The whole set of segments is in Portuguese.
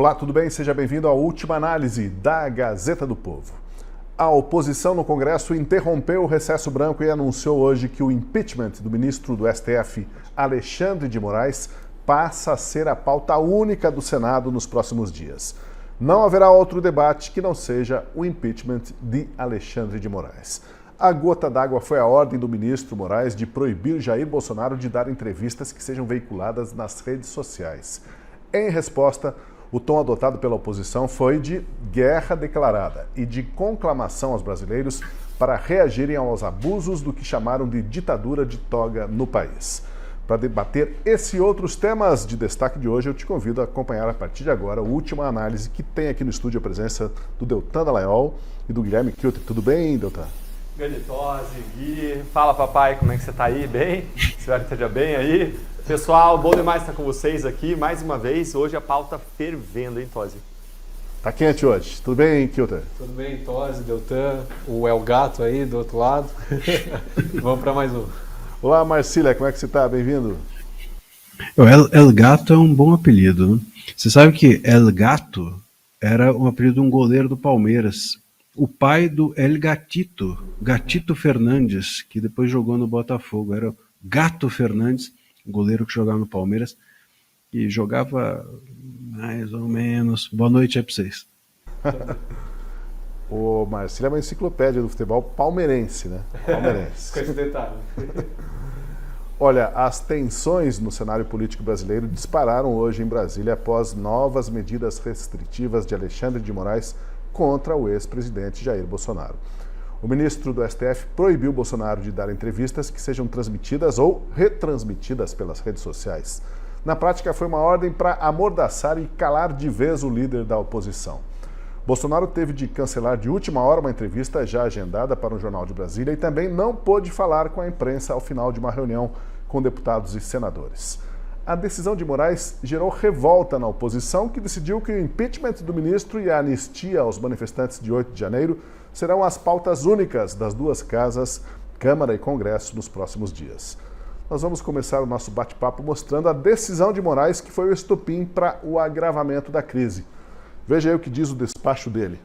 Olá, tudo bem? Seja bem-vindo à última análise da Gazeta do Povo. A oposição no Congresso interrompeu o recesso branco e anunciou hoje que o impeachment do ministro do STF, Alexandre de Moraes, passa a ser a pauta única do Senado nos próximos dias. Não haverá outro debate que não seja o impeachment de Alexandre de Moraes. A gota d'água foi a ordem do ministro Moraes de proibir Jair Bolsonaro de dar entrevistas que sejam veiculadas nas redes sociais. Em resposta, o tom adotado pela oposição foi de guerra declarada e de conclamação aos brasileiros para reagirem aos abusos do que chamaram de ditadura de toga no país. Para debater esse e outros temas de destaque de hoje, eu te convido a acompanhar a partir de agora a última análise que tem aqui no estúdio a presença do Deltan Dallagnol e do Guilherme Kilter. Tudo bem, Deltan? Grande Tosi, Gui, fala papai, como é que você tá aí? Bem? Espero que esteja bem aí. Pessoal, bom demais estar com vocês aqui mais uma vez. Hoje a pauta fervendo, hein, Tosi? Tá quente hoje. Tudo bem, Kilter? Tudo bem, Tosi, Deltan, o El Gato aí do outro lado. Vamos para mais um. Olá, Marcília, como é que você tá? Bem-vindo. O El Gato é um bom apelido, né? Você sabe que El Gato era um apelido de um goleiro do Palmeiras. O pai do El Gatito, Gatito Fernandes, que depois jogou no Botafogo. Era o Gato Fernandes, goleiro que jogava no Palmeiras, e jogava mais ou menos. Boa noite aí pra vocês. O Marcília é uma enciclopédia do futebol palmeirense, né? Palmeirense. Com esse detalhe. Olha, as tensões no cenário político brasileiro dispararam hoje em Brasília após novas medidas restritivas de Alexandre de Moraes contra o ex-presidente Jair Bolsonaro. O ministro do STF proibiu Bolsonaro de dar entrevistas que sejam transmitidas ou retransmitidas pelas redes sociais. Na prática, foi uma ordem para amordaçar e calar de vez o líder da oposição. Bolsonaro teve de cancelar de última hora uma entrevista já agendada para um jornal de Brasília e também não pôde falar com a imprensa ao final de uma reunião com deputados e senadores. A decisão de Moraes gerou revolta na oposição, que decidiu que o impeachment do ministro e a anistia aos manifestantes de 8 de janeiro serão as pautas únicas das duas casas, Câmara e Congresso, nos próximos dias. Nós vamos começar o nosso bate-papo mostrando a decisão de Moraes, que foi o estopim para o agravamento da crise. Veja aí o que diz o despacho dele.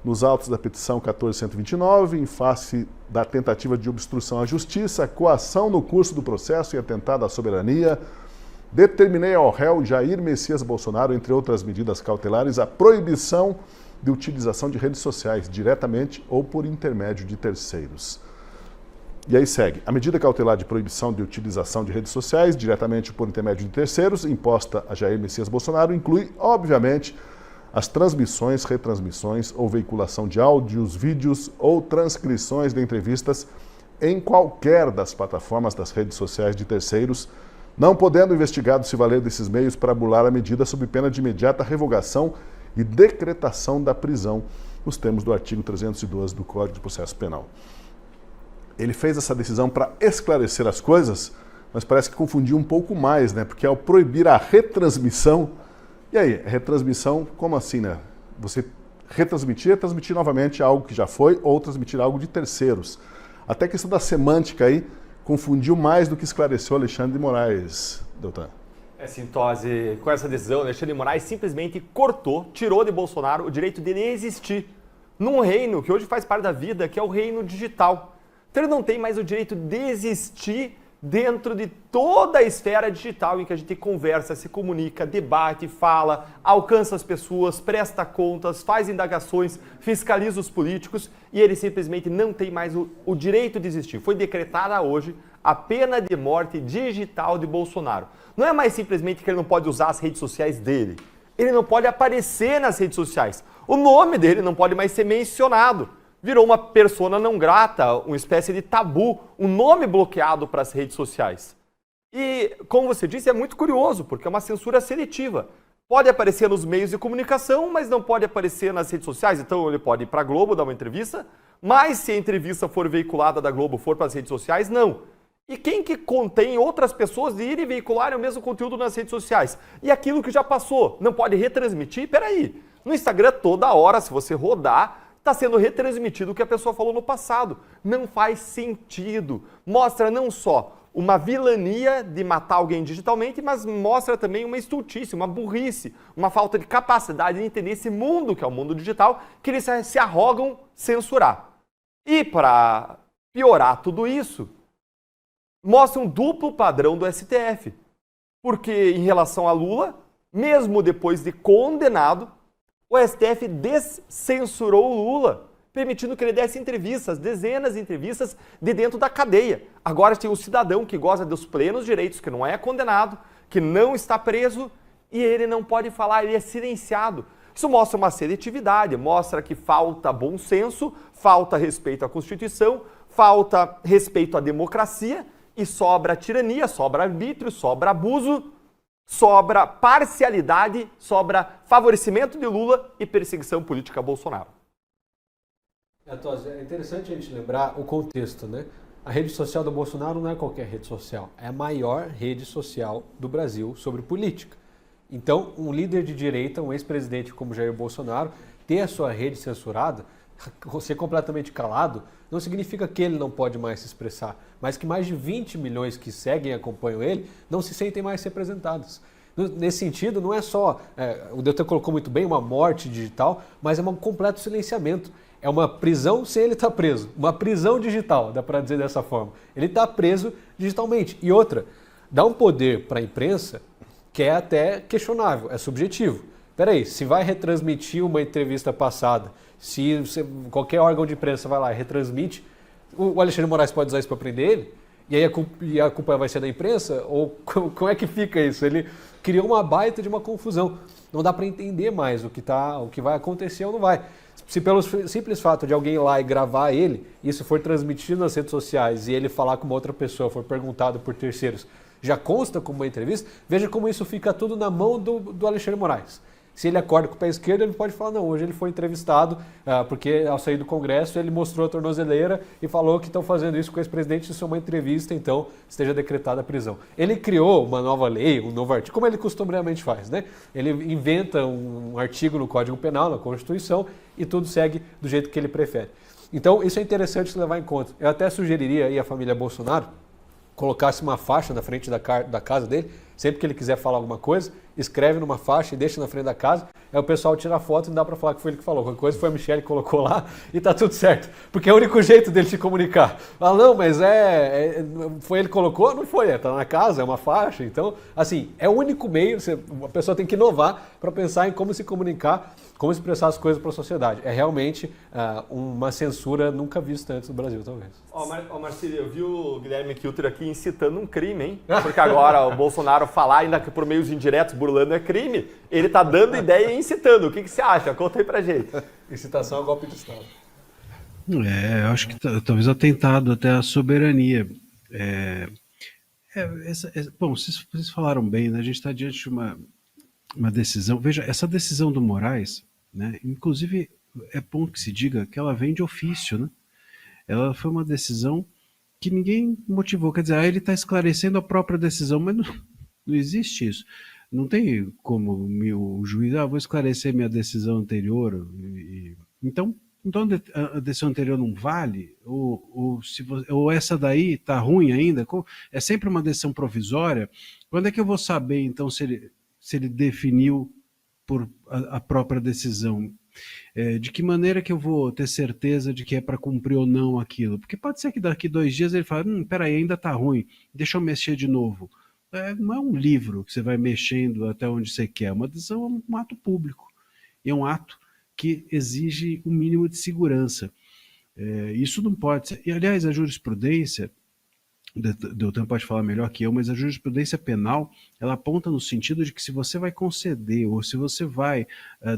Nos autos da petição 14.129, em face da tentativa de obstrução à justiça, coação no curso do processo e atentado à soberania, determinei ao réu Jair Messias Bolsonaro, entre outras medidas cautelares, a proibição de utilização de redes sociais, diretamente ou por intermédio de terceiros. E aí segue. A medida cautelar de proibição de utilização de redes sociais, diretamente ou por intermédio de terceiros, imposta a Jair Messias Bolsonaro, inclui, obviamente, as transmissões, retransmissões ou veiculação de áudios, vídeos ou transcrições de entrevistas em qualquer das plataformas das redes sociais de terceiros, não podendo o investigado se valer desses meios para burlar a medida sob pena de imediata revogação e decretação da prisão, nos termos do artigo 312 do Código de Processo Penal. Ele fez essa decisão para esclarecer as coisas, mas parece que confundiu um pouco mais, né? Porque ao proibir a retransmissão, e aí, retransmissão, como assim, né? Você retransmitir é transmitir novamente algo que já foi ou transmitir algo de terceiros. Até a questão da semântica aí confundiu mais do que esclareceu Alexandre de Moraes, Deltan. Sim, Tosi, com essa decisão, Alexandre de Moraes simplesmente cortou, tirou de Bolsonaro o direito dele existir num reino que hoje faz parte da vida, que é o reino digital. Então ele não tem mais o direito de existir dentro de toda a esfera digital em que a gente conversa, se comunica, debate, fala, alcança as pessoas, presta contas, faz indagações, fiscaliza os políticos e ele simplesmente não tem mais o direito de existir. Foi decretada hoje a pena de morte digital de Bolsonaro. Não é mais simplesmente que ele não pode usar as redes sociais dele, ele não pode aparecer nas redes sociais, o nome dele não pode mais ser mencionado. Virou uma persona não grata, uma espécie de tabu, um nome bloqueado para as redes sociais. E, como você disse, é muito curioso, porque é uma censura seletiva. Pode aparecer nos meios de comunicação, mas não pode aparecer nas redes sociais. Então ele pode ir para a Globo dar uma entrevista, mas se a entrevista for veiculada da Globo for para as redes sociais, não. E quem que contém outras pessoas de irem veicular o mesmo conteúdo nas redes sociais? E aquilo que já passou, não pode retransmitir? Peraí, no Instagram toda hora, se você rodar, está sendo retransmitido o que a pessoa falou no passado. Não faz sentido. Mostra não só uma vilania de matar alguém digitalmente, mas mostra também uma estultice, uma burrice, uma falta de capacidade de entender esse mundo que é o mundo digital, que eles se arrogam censurar. E para piorar tudo isso, mostra um duplo padrão do STF. Porque em relação a Lula, mesmo depois de condenado, o STF descensurou o Lula, permitindo que ele desse entrevistas, dezenas de entrevistas de dentro da cadeia. Agora tem um cidadão que goza dos plenos direitos, que não é condenado, que não está preso e ele não pode falar, ele é silenciado. Isso mostra uma seletividade, mostra que falta bom senso, falta respeito à Constituição, falta respeito à democracia e sobra tirania, sobra arbítrio, sobra abuso, sobra parcialidade, sobra favorecimento de Lula e perseguição política a Bolsonaro. É interessante a gente lembrar o contexto, né? A rede social do Bolsonaro não é qualquer rede social, é a maior rede social do Brasil sobre política. Então, um líder de direita, um ex-presidente como Jair Bolsonaro, ter a sua rede censurada, ser completamente calado, não significa que ele não pode mais se expressar, mas que mais de 20 milhões que seguem e acompanham ele não se sentem mais representados. Nesse sentido, não é só, o Deltan colocou muito bem, uma morte digital, mas é um completo silenciamento. É uma prisão sem ele estar preso. Uma prisão digital, dá para dizer dessa forma. Ele está preso digitalmente. E outra, dá um poder para a imprensa que é até questionável, é subjetivo. Peraí, se vai retransmitir uma entrevista passada, se qualquer órgão de imprensa vai lá e retransmite, o Alexandre de Moraes pode usar isso para prender ele? E aí a culpa vai ser da imprensa? Ou como é que fica isso? Ele criou uma baita de uma confusão. Não dá para entender mais o que vai acontecer ou não vai. Se pelo simples fato de alguém ir lá e gravar ele, isso for transmitido nas redes sociais e ele falar com uma outra pessoa, for perguntado por terceiros, já consta como uma entrevista, veja como isso fica tudo na mão do Alexandre de Moraes. Se ele acorda com o pé esquerdo, ele pode falar, não, hoje ele foi entrevistado, porque ao sair do Congresso ele mostrou a tornozeleira e falou que estão fazendo isso com o ex-presidente, isso é uma entrevista, então esteja decretada a prisão. Ele criou uma nova lei, um novo artigo, como ele costumeiramente faz, né? Ele inventa um artigo no Código Penal, na Constituição, e tudo segue do jeito que ele prefere. Então, isso é interessante se levar em conta. Eu até sugeriria aí à família Bolsonaro colocasse uma faixa na frente da casa dele, sempre que ele quiser falar alguma coisa, escreve numa faixa e deixa na frente da casa, aí o pessoal tira a foto e não dá pra falar que foi ele que falou. Qualquer coisa foi a Michelle que colocou lá e tá tudo certo. Porque é o único jeito dele se comunicar. Fala, não, mas foi ele que colocou? Não foi, tá na casa, é uma faixa. Então, assim, é o único meio, a pessoa tem que inovar para pensar em como se comunicar, como expressar as coisas para a sociedade. É realmente uma censura nunca vista antes no Brasil, talvez. Marcílio, eu vi o Guilherme Kilter aqui incitando um crime, hein? Porque agora o Bolsonaro falar ainda que por meios indiretos burlando é crime, ele tá dando ideia e incitando. O que você acha? Conta aí pra gente. Incitação ao golpe de Estado. Eu acho que talvez atentado até à soberania. Bom, vocês falaram bem, né? A gente está diante de uma decisão. Veja, essa decisão do Moraes, né? Inclusive, é bom que se diga que ela vem de ofício, né? Ela foi uma decisão que ninguém motivou. Quer dizer, ele está esclarecendo a própria decisão, mas não existe isso. Não tem como o juiz, vou esclarecer minha decisão anterior. Então a decisão anterior não vale? Ou essa daí está ruim ainda? É sempre uma decisão provisória. Quando é que eu vou saber, então, se ele definiu por a própria decisão? De que maneira que eu vou ter certeza de que é para cumprir ou não aquilo? Porque pode ser que daqui 2 dias ele fale, peraí, ainda está ruim, deixa eu mexer de novo. Não é um livro que você vai mexendo até onde você quer, uma decisão é um ato público, e é um ato que exige um mínimo de segurança. Isso não pode ser, e aliás a jurisprudência, Deltan pode falar melhor que eu, mas a jurisprudência penal, ela aponta no sentido de que se você vai conceder ou se você vai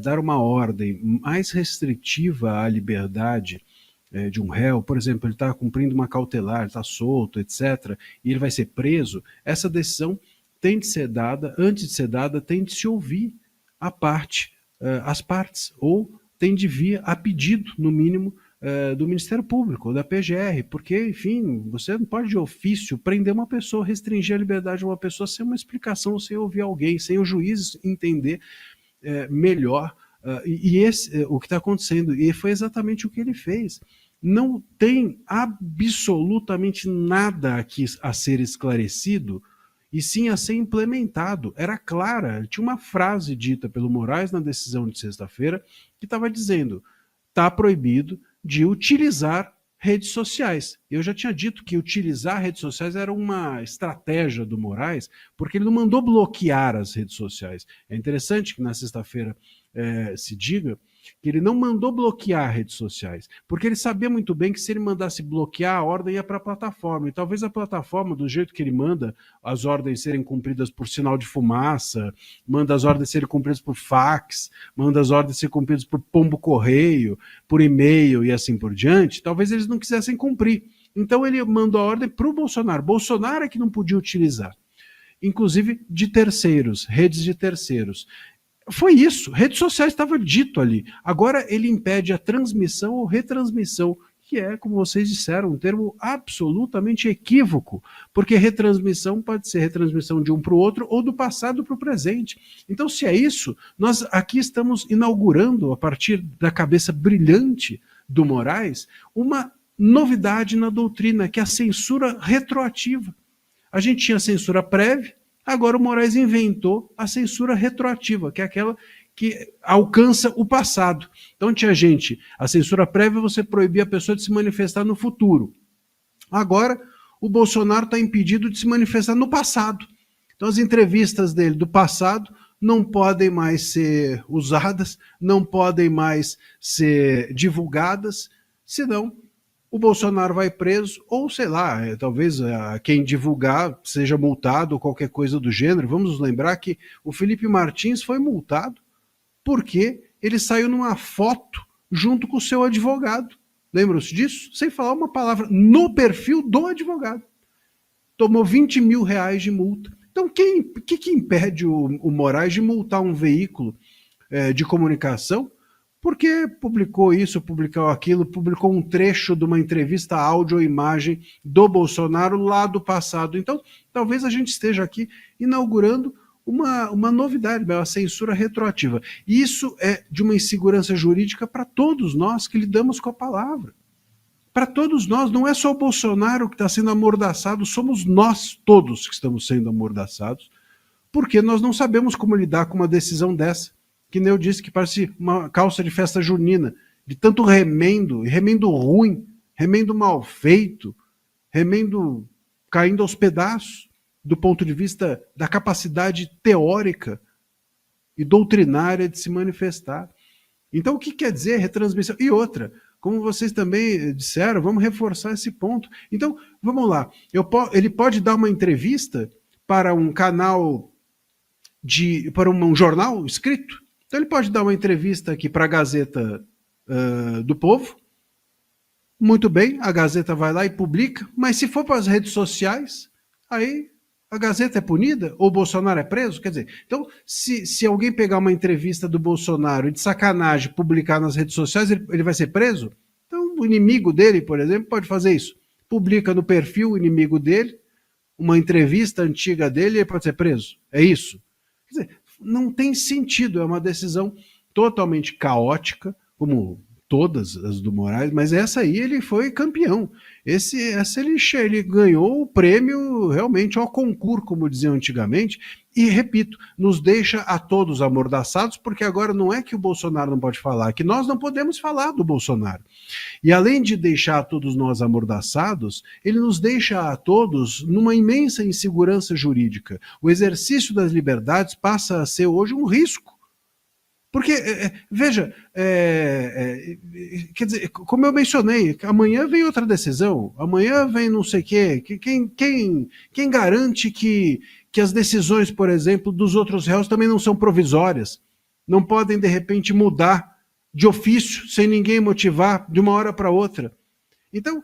dar uma ordem mais restritiva à liberdade de um réu, por exemplo, ele está cumprindo uma cautelar, ele está solto, etc., e ele vai ser preso, essa decisão tem de ser dada, antes de ser dada, tem de se ouvir as partes, ou tem de vir a pedido, no mínimo, do Ministério Público, ou da PGR, porque, enfim, você não pode de ofício prender uma pessoa, restringir a liberdade de uma pessoa sem uma explicação, sem ouvir alguém, sem o juiz entender melhor. O que está acontecendo, e foi exatamente o que ele fez. não tem absolutamente nada aqui a ser esclarecido e sim a ser implementado. Era clara, tinha uma frase dita pelo Moraes na decisão de sexta-feira que estava dizendo: está proibido de utilizar redes sociais. Eu já tinha dito que utilizar redes sociais era uma estratégia do Moraes, porque ele não mandou bloquear as redes sociais. É interessante que na sexta-feira se diga que ele não mandou bloquear redes sociais, porque ele sabia muito bem que se ele mandasse bloquear, a ordem ia para a plataforma, e talvez a plataforma, do jeito que ele manda as ordens serem cumpridas por sinal de fumaça, manda as ordens serem cumpridas por fax, manda as ordens serem cumpridas por pombo-correio, por e-mail e assim por diante, talvez eles não quisessem cumprir. Então ele mandou a ordem para o Bolsonaro. Bolsonaro é que não podia utilizar, inclusive de terceiros, redes de terceiros. Foi isso, redes sociais estava dito ali. Agora ele impede a transmissão ou retransmissão, que é, como vocês disseram, um termo absolutamente equívoco, porque retransmissão pode ser retransmissão de um para o outro ou do passado para o presente. Então, se é isso, nós aqui estamos inaugurando, a partir da cabeça brilhante do Moraes, uma novidade na doutrina, que é a censura retroativa. A gente tinha censura prévia, agora o Moraes inventou a censura retroativa, que é aquela que alcança o passado. Então tinha gente, a censura prévia você proibia a pessoa de se manifestar no futuro. Agora o Bolsonaro está impedido de se manifestar no passado. Então as entrevistas dele do passado não podem mais ser usadas, não podem mais ser divulgadas, senão o Bolsonaro vai preso, ou sei lá, talvez quem divulgar seja multado ou qualquer coisa do gênero. Vamos lembrar que o Felipe Martins foi multado porque ele saiu numa foto junto com o seu advogado. Lembram-se disso? Sem falar uma palavra, no perfil do advogado. Tomou 20 mil reais de multa. Então, o que impede o Moraes de multar um veículo de comunicação porque publicou isso, publicou aquilo, publicou um trecho de uma entrevista áudio ou imagem do Bolsonaro lá do passado? Então, talvez a gente esteja aqui inaugurando uma novidade, uma censura retroativa. Isso é de uma insegurança jurídica para todos nós que lidamos com a palavra. Para todos nós, não é só o Bolsonaro que está sendo amordaçado, somos nós todos que estamos sendo amordaçados, porque nós não sabemos como lidar com uma decisão dessa. Que nem eu disse, que parece uma calça de festa junina, de tanto remendo, e remendo ruim, remendo mal feito, remendo caindo aos pedaços, do ponto de vista da capacidade teórica e doutrinária de se manifestar. Então, o que quer dizer retransmissão? E outra, como vocês também disseram, vamos reforçar esse ponto. Então, vamos lá, ele pode dar uma entrevista para um canal, para um jornal escrito? Então ele pode dar uma entrevista aqui para a Gazeta do Povo, muito bem, a Gazeta vai lá e publica, mas se for para as redes sociais, aí a Gazeta é punida ou o Bolsonaro é preso? Quer dizer, então se alguém pegar uma entrevista do Bolsonaro e de sacanagem publicar nas redes sociais, ele vai ser preso? Então o inimigo dele, por exemplo, pode fazer isso. Publica no perfil o inimigo dele, uma entrevista antiga dele, ele pode ser preso. É isso? Quer dizer, não tem sentido, é uma decisão totalmente caótica, como todas as do Moraes, mas essa aí ele foi campeão. Essa ele ganhou o prêmio realmente ao concurso, como diziam antigamente, e repito, nos deixa a todos amordaçados, porque agora não é que o Bolsonaro não pode falar, é que nós não podemos falar do Bolsonaro. E além de deixar a todos nós amordaçados, ele nos deixa a todos numa imensa insegurança jurídica. O exercício das liberdades passa a ser hoje um risco. Porque, veja, quer dizer, como eu mencionei, amanhã vem outra decisão, amanhã vem não sei o quê. Quem garante que as decisões, por exemplo, dos outros réus também não são provisórias? Não podem, de repente, mudar de ofício, sem ninguém motivar, de uma hora para outra. Então,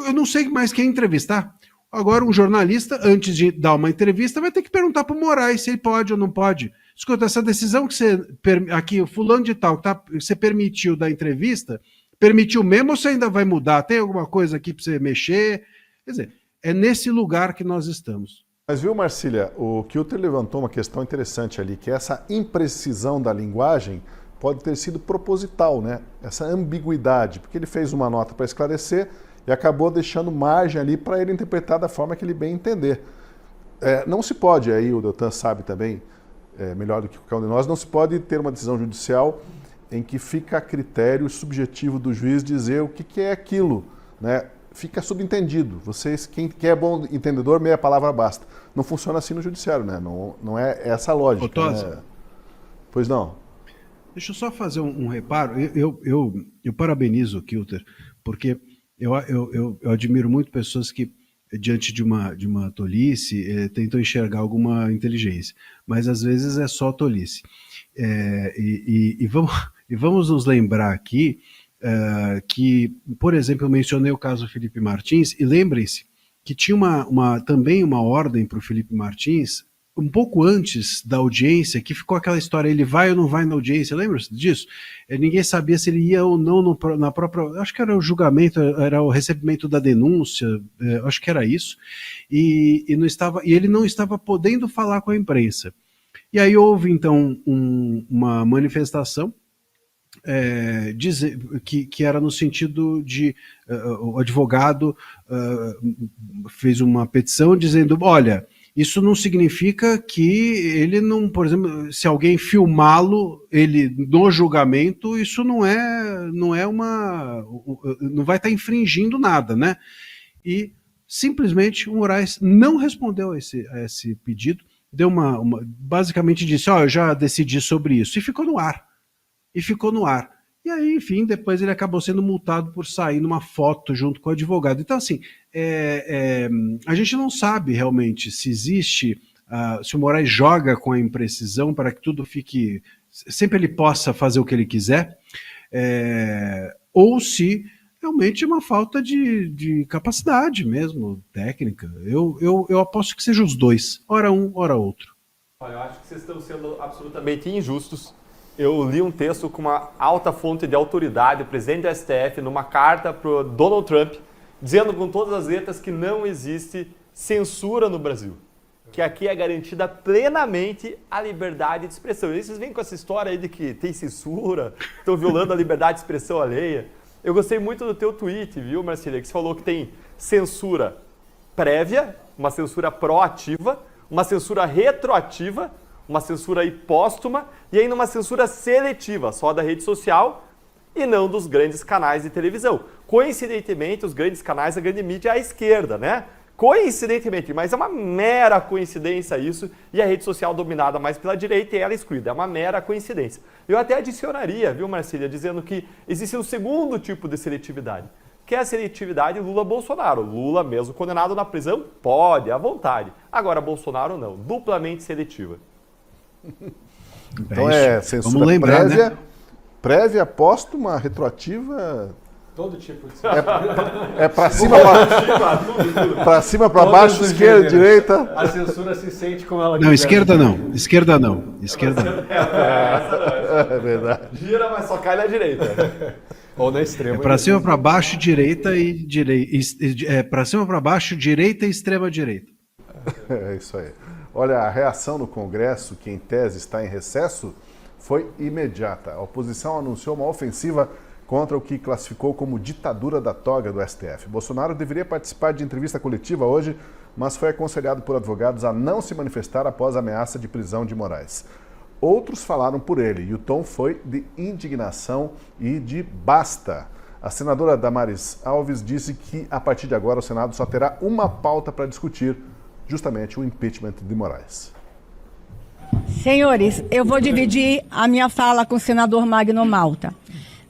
eu não sei mais quem entrevistar. Agora, um jornalista, antes de dar uma entrevista, vai ter que perguntar para o Moraes se ele pode ou não pode. Escuta, essa decisão que você, aqui, o fulano de tal, que você permitiu da entrevista, permitiu mesmo ou você ainda vai mudar? Tem alguma coisa aqui para você mexer? Quer dizer, é nesse lugar que nós estamos. Mas viu, Marcília, o Kilter levantou uma questão interessante ali, que essa imprecisão da linguagem pode ter sido proposital, né? Essa ambiguidade, porque ele fez uma nota para esclarecer e acabou deixando margem ali para ele interpretar da forma que ele bem entender. Não se pode, aí o Deltan sabe também, melhor do que qualquer um de nós, não se pode ter uma decisão judicial em que fica a critério subjetivo do juiz dizer o que é aquilo, né? Fica subentendido. Vocês, quem é bom entendedor, meia palavra basta. Não funciona assim no judiciário, né? Não é essa a lógica. Né? Pois não. Deixa eu só fazer um reparo. Eu parabenizo o Kilter, porque eu admiro muito pessoas que, diante de uma tolice, tentam enxergar alguma inteligência. Mas, às vezes, é só tolice. Vamos nos lembrar aqui que, por exemplo, eu mencionei o caso do Felipe Martins, e lembrem-se que tinha também uma ordem para o Felipe Martins, um pouco antes da audiência, que ficou aquela história, ele vai ou não vai na audiência, lembra-se disso? Ninguém sabia se ele ia ou não na própria, acho que era o julgamento, era o recebimento da denúncia, acho que era isso, e ele não estava podendo falar com a imprensa. E aí houve, então, uma manifestação, que era no sentido de o advogado fez uma petição dizendo, olha, isso não significa que ele não, por exemplo, se alguém filmá-lo, ele no julgamento, isso não vai estar infringindo nada, né? E simplesmente o Moraes não respondeu a esse pedido, deu basicamente disse, eu já decidi sobre isso, e ficou no ar. E aí, enfim, depois ele acabou sendo multado por sair numa foto junto com o advogado. Então, assim, a gente não sabe realmente se existe, se o Moraes joga com a imprecisão para que tudo fique, sempre ele possa fazer o que ele quiser, ou se realmente é uma falta de capacidade mesmo, técnica. Eu aposto que seja os dois, ora um, ora outro. Olha, eu acho que vocês estão sendo absolutamente injustos. Eu li um texto com uma alta fonte de autoridade, o presidente do STF, numa carta para o Donald Trump, dizendo com todas as letras que não existe censura no Brasil. Que aqui é garantida plenamente a liberdade de expressão. E vocês vêm com essa história aí de que tem censura, estão violando a liberdade de expressão alheia. Eu gostei muito do teu tweet, viu, Marcília, que você falou que tem censura prévia, uma censura proativa, uma censura retroativa, uma censura póstuma e ainda uma censura seletiva, só da rede social e não dos grandes canais de televisão. Coincidentemente, os grandes canais, a grande mídia é à esquerda, né? Coincidentemente, mas é uma mera coincidência isso, e a rede social dominada mais pela direita e ela excluída, é uma mera coincidência. Eu até adicionaria, viu, Marcília, dizendo que existe um segundo tipo de seletividade, que é a seletividade Lula-Bolsonaro. Lula, mesmo condenado na prisão, pode, à vontade. Agora, Bolsonaro não, duplamente seletiva. Então censura Vamos lembrar, prévia, né? Prévia, póstuma, retroativa. Todo tipo de É para cima, para cima, para baixo, esquerda, direita. A censura se sente como ela Não, esquerda não. Esquerda não. Esquerda não. É verdade. Gira, mas só cai na direita. Ou na extrema. Para cima, para baixo, direita e direita. Para cima, para baixo, direita e extrema direita. É isso aí. Olha, a reação no Congresso, que em tese está em recesso, foi imediata. A oposição anunciou uma ofensiva contra o que classificou como ditadura da toga do STF. Bolsonaro deveria participar de entrevista coletiva hoje, mas foi aconselhado por advogados a não se manifestar após a ameaça de prisão de Moraes. Outros falaram por ele e o tom foi de indignação e de basta. A senadora Damares Alves disse que, a partir de agora, o Senado só terá uma pauta para discutir, justamente o impeachment de Moraes. Senhores, eu vou dividir a minha fala com o senador Magno Malta.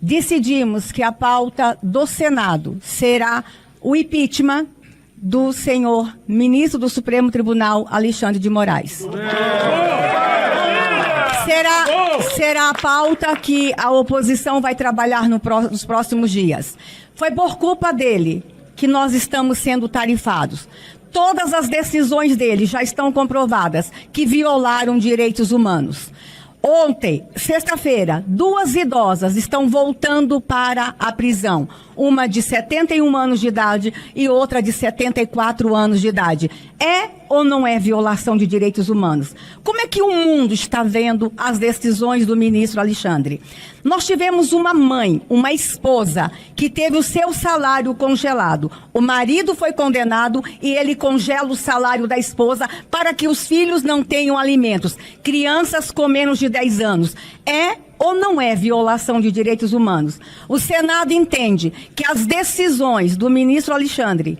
Decidimos que a pauta do Senado será o impeachment do senhor ministro do Supremo Tribunal, Alexandre de Moraes. Será a pauta que a oposição vai trabalhar nos próximos dias. Foi por culpa dele que nós estamos sendo tarifados. Todas as decisões dele já estão comprovadas que violaram direitos humanos. Ontem, sexta-feira, 2 idosas estão voltando para a prisão. Uma de 71 anos de idade e outra de 74 anos de idade. É ou não é violação de direitos humanos? Como é que o mundo está vendo as decisões do ministro Alexandre? Nós tivemos uma mãe, uma esposa, que teve o seu salário congelado. O marido foi condenado e ele congela o salário da esposa para que os filhos não tenham alimentos. Crianças com menos de 10 anos. É ou não é violação de direitos humanos? O Senado entende que as decisões do ministro Alexandre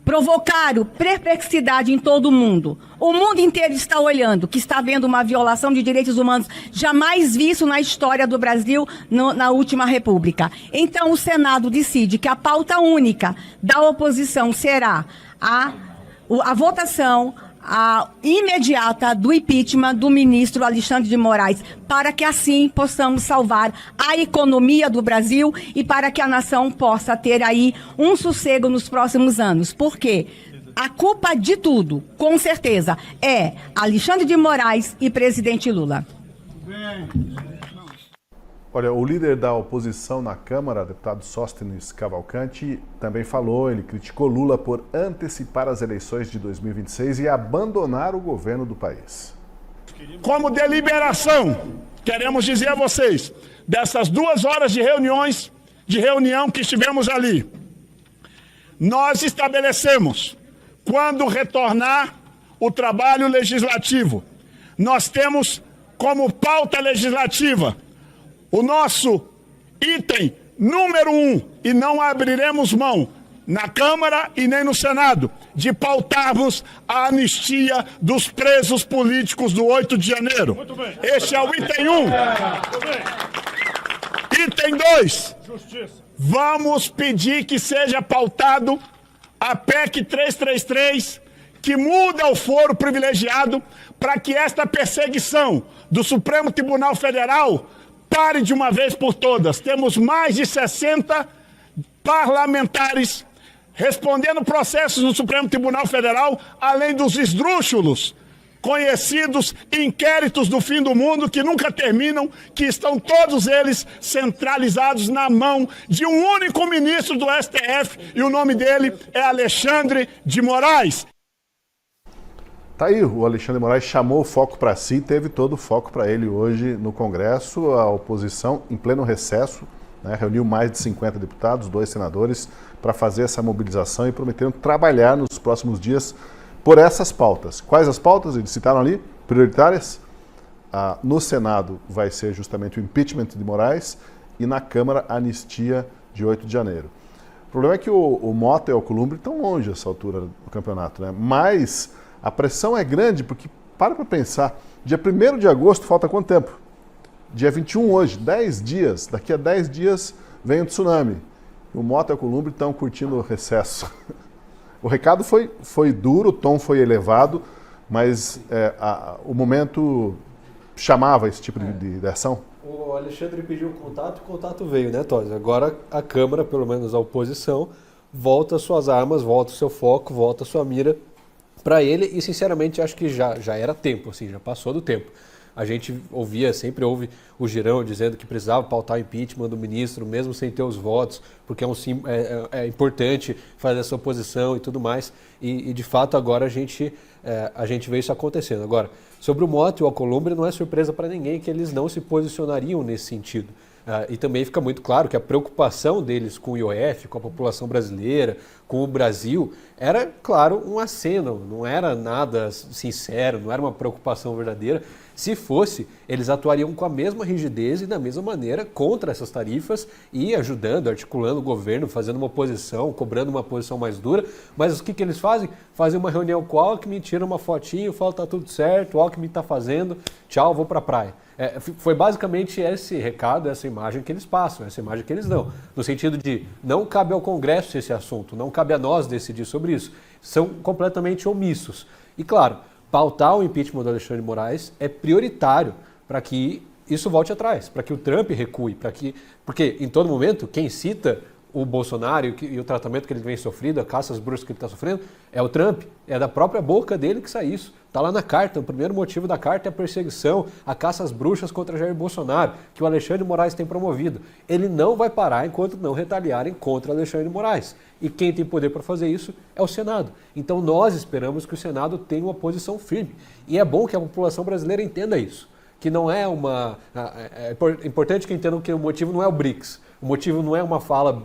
provocaram perplexidade em todo o mundo. O mundo inteiro está olhando, que está havendo uma violação de direitos humanos jamais visto na história do Brasil na última república. Então o Senado decide que a pauta única da oposição será a votação imediata do impeachment do ministro Alexandre de Moraes, para que assim possamos salvar a economia do Brasil e para que a nação possa ter aí um sossego nos próximos anos. Por quê? A culpa de tudo, com certeza, é Alexandre de Moraes e presidente Lula. Olha, o líder da oposição na Câmara, deputado Sóstenes Cavalcante, também falou, ele criticou Lula por antecipar as eleições de 2026 e abandonar o governo do país. Como deliberação, queremos dizer a vocês, dessas 2 horas de reunião que estivemos ali, nós estabelecemos, quando retornar o trabalho legislativo, nós temos como pauta legislativa o nosso item número 1, e não abriremos mão, na Câmara e nem no Senado, de pautarmos a anistia dos presos políticos do 8 de janeiro. Este é o item 1. Item 2. Vamos pedir que seja pautado a PEC 333, que muda o foro privilegiado para que esta perseguição do Supremo Tribunal Federal pare de uma vez por todas. Temos mais de 60 parlamentares respondendo processos no Supremo Tribunal Federal, além dos esdrúxulos, conhecidos inquéritos do fim do mundo que nunca terminam, que estão todos eles centralizados na mão de um único ministro do STF, e o nome dele é Alexandre de Moraes. Tá aí, o Alexandre de Moraes chamou o foco para si, teve todo o foco para ele hoje no Congresso. A oposição, em pleno recesso, né, reuniu mais de 50 deputados, 2 senadores, para fazer essa mobilização e prometeram trabalhar nos próximos dias por essas pautas. Quais as pautas? Eles citaram ali, prioritárias. No Senado vai ser justamente o impeachment de Moraes e na Câmara a anistia de 8 de janeiro. O problema é que o Mota e o Alcolumbre estão longe essa altura do campeonato, né? Mas a pressão é grande porque, para pensar, dia 1º de agosto falta quanto tempo? Dia 21 hoje, 10 dias. Daqui a 10 dias vem o tsunami. O Mota e o Alcolumbre estão curtindo o recesso. O recado foi duro, o tom foi elevado, mas o momento chamava esse tipo de ação. O Alexandre pediu contato, o contato veio, né, Tosi? Agora a Câmara, pelo menos a oposição, volta suas armas, volta o seu foco, volta a sua mira para ele, e sinceramente acho que já era tempo, assim, já passou do tempo. A gente sempre ouve o Girão dizendo que precisava pautar o impeachment do ministro, mesmo sem ter os votos, porque é importante fazer essa oposição e tudo mais. E de fato agora a gente vê isso acontecendo. Agora, sobre o Mota e o Alcolumbre, não é surpresa para ninguém que eles não se posicionariam nesse sentido. E também fica muito claro que a preocupação deles com o IOF, com a população brasileira, com o Brasil, era, claro, um aceno, não era nada sincero, não era uma preocupação verdadeira. Se fosse, eles atuariam com a mesma rigidez e da mesma maneira contra essas tarifas e ajudando, articulando o governo, fazendo uma oposição, cobrando uma posição mais dura. Mas o que eles fazem? Fazem uma reunião com o Alckmin, tiram uma fotinho, falam tá tudo certo, o Alckmin está fazendo, tchau, vou para a praia. Foi basicamente esse recado, essa imagem que eles passam, essa imagem que eles dão. No sentido de, não cabe ao Congresso esse assunto, não cabe a nós decidir sobre isso. São completamente omissos. E claro, pautar o impeachment do Alexandre de Moraes é prioritário para que isso volte atrás, para que o Trump recue, porque em todo momento quem cita o Bolsonaro e o tratamento que ele vem sofrendo, a caça às bruxas que ele está sofrendo, é o Trump, é da própria boca dele que sai isso. Está lá na carta, o primeiro motivo da carta é a perseguição, a caça às bruxas contra Jair Bolsonaro, que o Alexandre de Moraes tem promovido. Ele não vai parar enquanto não retaliarem contra Alexandre de Moraes. E quem tem poder para fazer isso é o Senado. Então nós esperamos que o Senado tenha uma posição firme. E é bom que a população brasileira entenda isso. Que não é uma... É importante que entendam que o motivo não é o BRICS. O motivo não é uma fala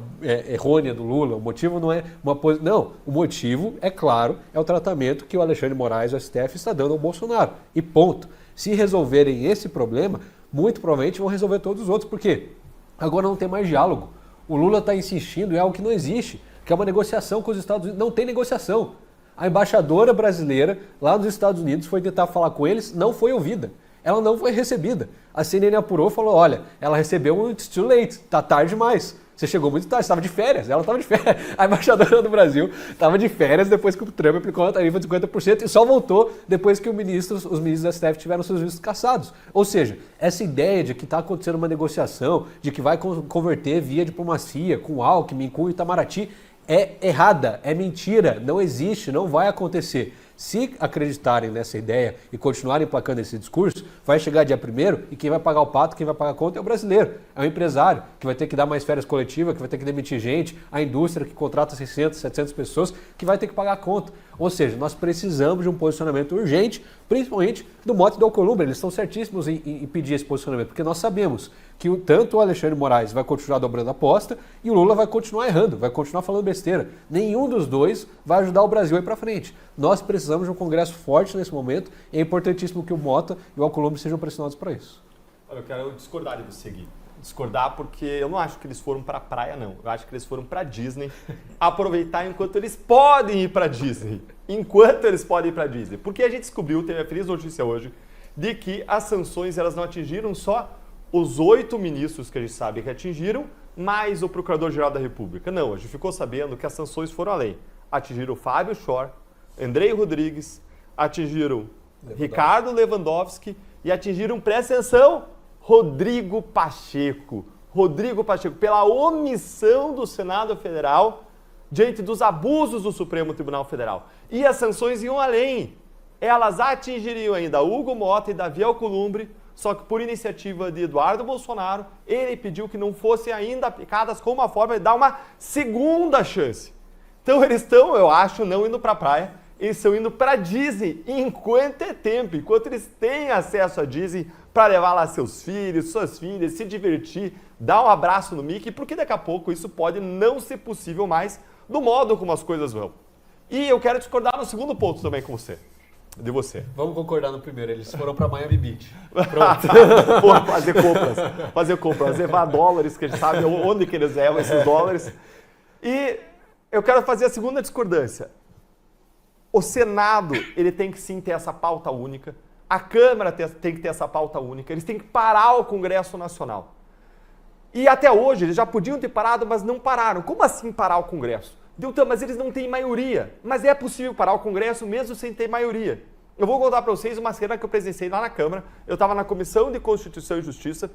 errônea do Lula, o motivo não é uma posição... Não, o motivo, é claro, é o tratamento que o Alexandre de Moraes, o STF, está dando ao Bolsonaro. E ponto. Se resolverem esse problema, muito provavelmente vão resolver todos os outros. Por quê? Agora não tem mais diálogo. O Lula está insistindo em algo que não existe, que é uma negociação com os Estados Unidos. Não tem negociação. A embaixadora brasileira lá nos Estados Unidos foi tentar falar com eles, não foi ouvida. Ela não foi recebida. A CNN apurou e falou, olha, ela recebeu um it's too late, tá tarde demais. Você chegou muito tarde, você estava de férias, ela estava de férias. A embaixadora do Brasil estava de férias depois que o Trump aplicou uma tarifa de 50% e só voltou depois que os ministros da STF tiveram seus vistos cassados. Ou seja, essa ideia de que está acontecendo uma negociação, de que vai converter via diplomacia com Alckmin, com Itamaraty, é errada, é mentira, não existe, não vai acontecer. Se acreditarem nessa ideia e continuarem emplacando esse discurso, vai chegar dia 1º e quem vai pagar o pato, quem vai pagar a conta é o brasileiro, é o empresário, que vai ter que dar mais férias coletivas, que vai ter que demitir gente, a indústria que contrata 600, 700 pessoas, que vai ter que pagar a conta. Ou seja, nós precisamos de um posicionamento urgente, principalmente do Mota e do Alcolumbre. Eles estão certíssimos em pedir esse posicionamento, porque nós sabemos que tanto o Alexandre de Moraes vai continuar dobrando a aposta e o Lula vai continuar errando, vai continuar falando besteira. Nenhum dos dois vai ajudar o Brasil a ir para frente. Nós precisamos de um Congresso forte nesse momento e é importantíssimo que o Mota e o Alcolumbre sejam pressionados para isso. Olha, eu quero discordar de você, Gui. Discordar porque eu não acho que eles foram para a praia, não. Eu acho que eles foram para Disney aproveitar enquanto eles podem ir para Disney. Enquanto eles podem ir para Disney. Porque a gente descobriu, teve a feliz notícia hoje, de que as sanções elas não atingiram só os 8 ministros que a gente sabe que atingiram, mais o Procurador-Geral da República. Não, a gente ficou sabendo que as sanções foram além. Atingiram o Fábio Schor, Andrei Rodrigues, atingiram Ricardo Lewandowski e atingiram, presta atenção, Rodrigo Pacheco. Rodrigo Pacheco, pela omissão do Senado Federal diante dos abusos do Supremo Tribunal Federal. E as sanções iam além. Elas atingiriam ainda Hugo Mota e Davi Alcolumbre, só que por iniciativa de Eduardo Bolsonaro, ele pediu que não fossem ainda aplicadas como uma forma de dar uma segunda chance. Então eles estão, eu acho, não indo para a praia, eles estão indo para a Disney enquanto é tempo, enquanto eles têm acesso à Disney para levar lá seus filhos, suas filhas, se divertir, dar um abraço no Mickey, porque daqui a pouco isso pode não ser possível mais do modo como as coisas vão. E eu quero discordar no segundo ponto também com você. De você. Vamos concordar no primeiro, eles foram para Miami Beach. Pronto. Pô, fazer compras, levar dólares, que a gente sabe onde que eles levam esses dólares. E eu quero fazer a segunda discordância. O Senado, ele tem que sim ter essa pauta única, a Câmara tem que ter essa pauta única, eles têm que parar o Congresso Nacional. E até hoje, eles já podiam ter parado, mas não pararam. Como assim parar o Congresso? Então, mas eles não têm maioria. Mas é possível parar o Congresso mesmo sem ter maioria. Eu vou contar para vocês uma cena que eu presenciei lá na Câmara. Eu estava na Comissão de Constituição e Justiça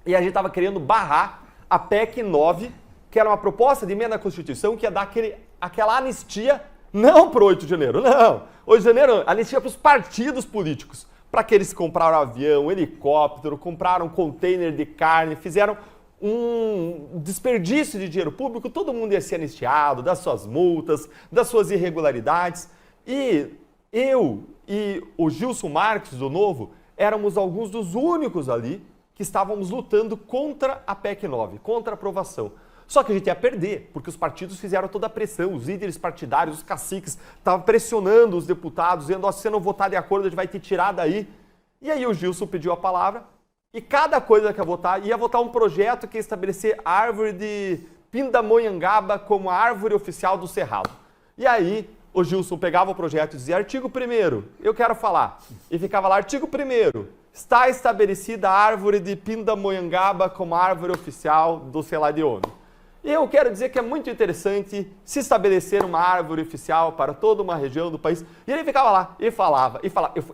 e a gente estava querendo barrar a PEC 9, que era uma proposta de emenda à Constituição que ia dar aquela anistia, não para o 8 de janeiro, não. 8 de janeiro, anistia para os partidos políticos. Para aqueles que compraram avião, helicóptero, compraram container de carne, fizeram um desperdício de dinheiro público, todo mundo ia ser anistiado das suas multas, das suas irregularidades. E eu e o Gilson Marques, do Novo, éramos alguns dos únicos ali que estávamos lutando contra a PEC 9, contra a aprovação. Só que a gente ia perder, porque os partidos fizeram toda a pressão, os líderes partidários, os caciques, estavam pressionando os deputados, dizendo, se você não votar de acordo, a gente vai te tirar daí. E aí o Gilson pediu a palavra, e cada coisa que ia votar um projeto que ia estabelecer a árvore de Pindamonhangaba como a árvore oficial do Cerrado. E aí o Gilson pegava o projeto e dizia, artigo 1º, eu quero falar. E ficava lá, artigo 1º, está estabelecida a árvore de Pindamonhangaba como a árvore oficial do sei lá de onde. Eu quero dizer que é muito interessante se estabelecer uma árvore oficial para toda uma região do país. E ele ficava lá, e falava.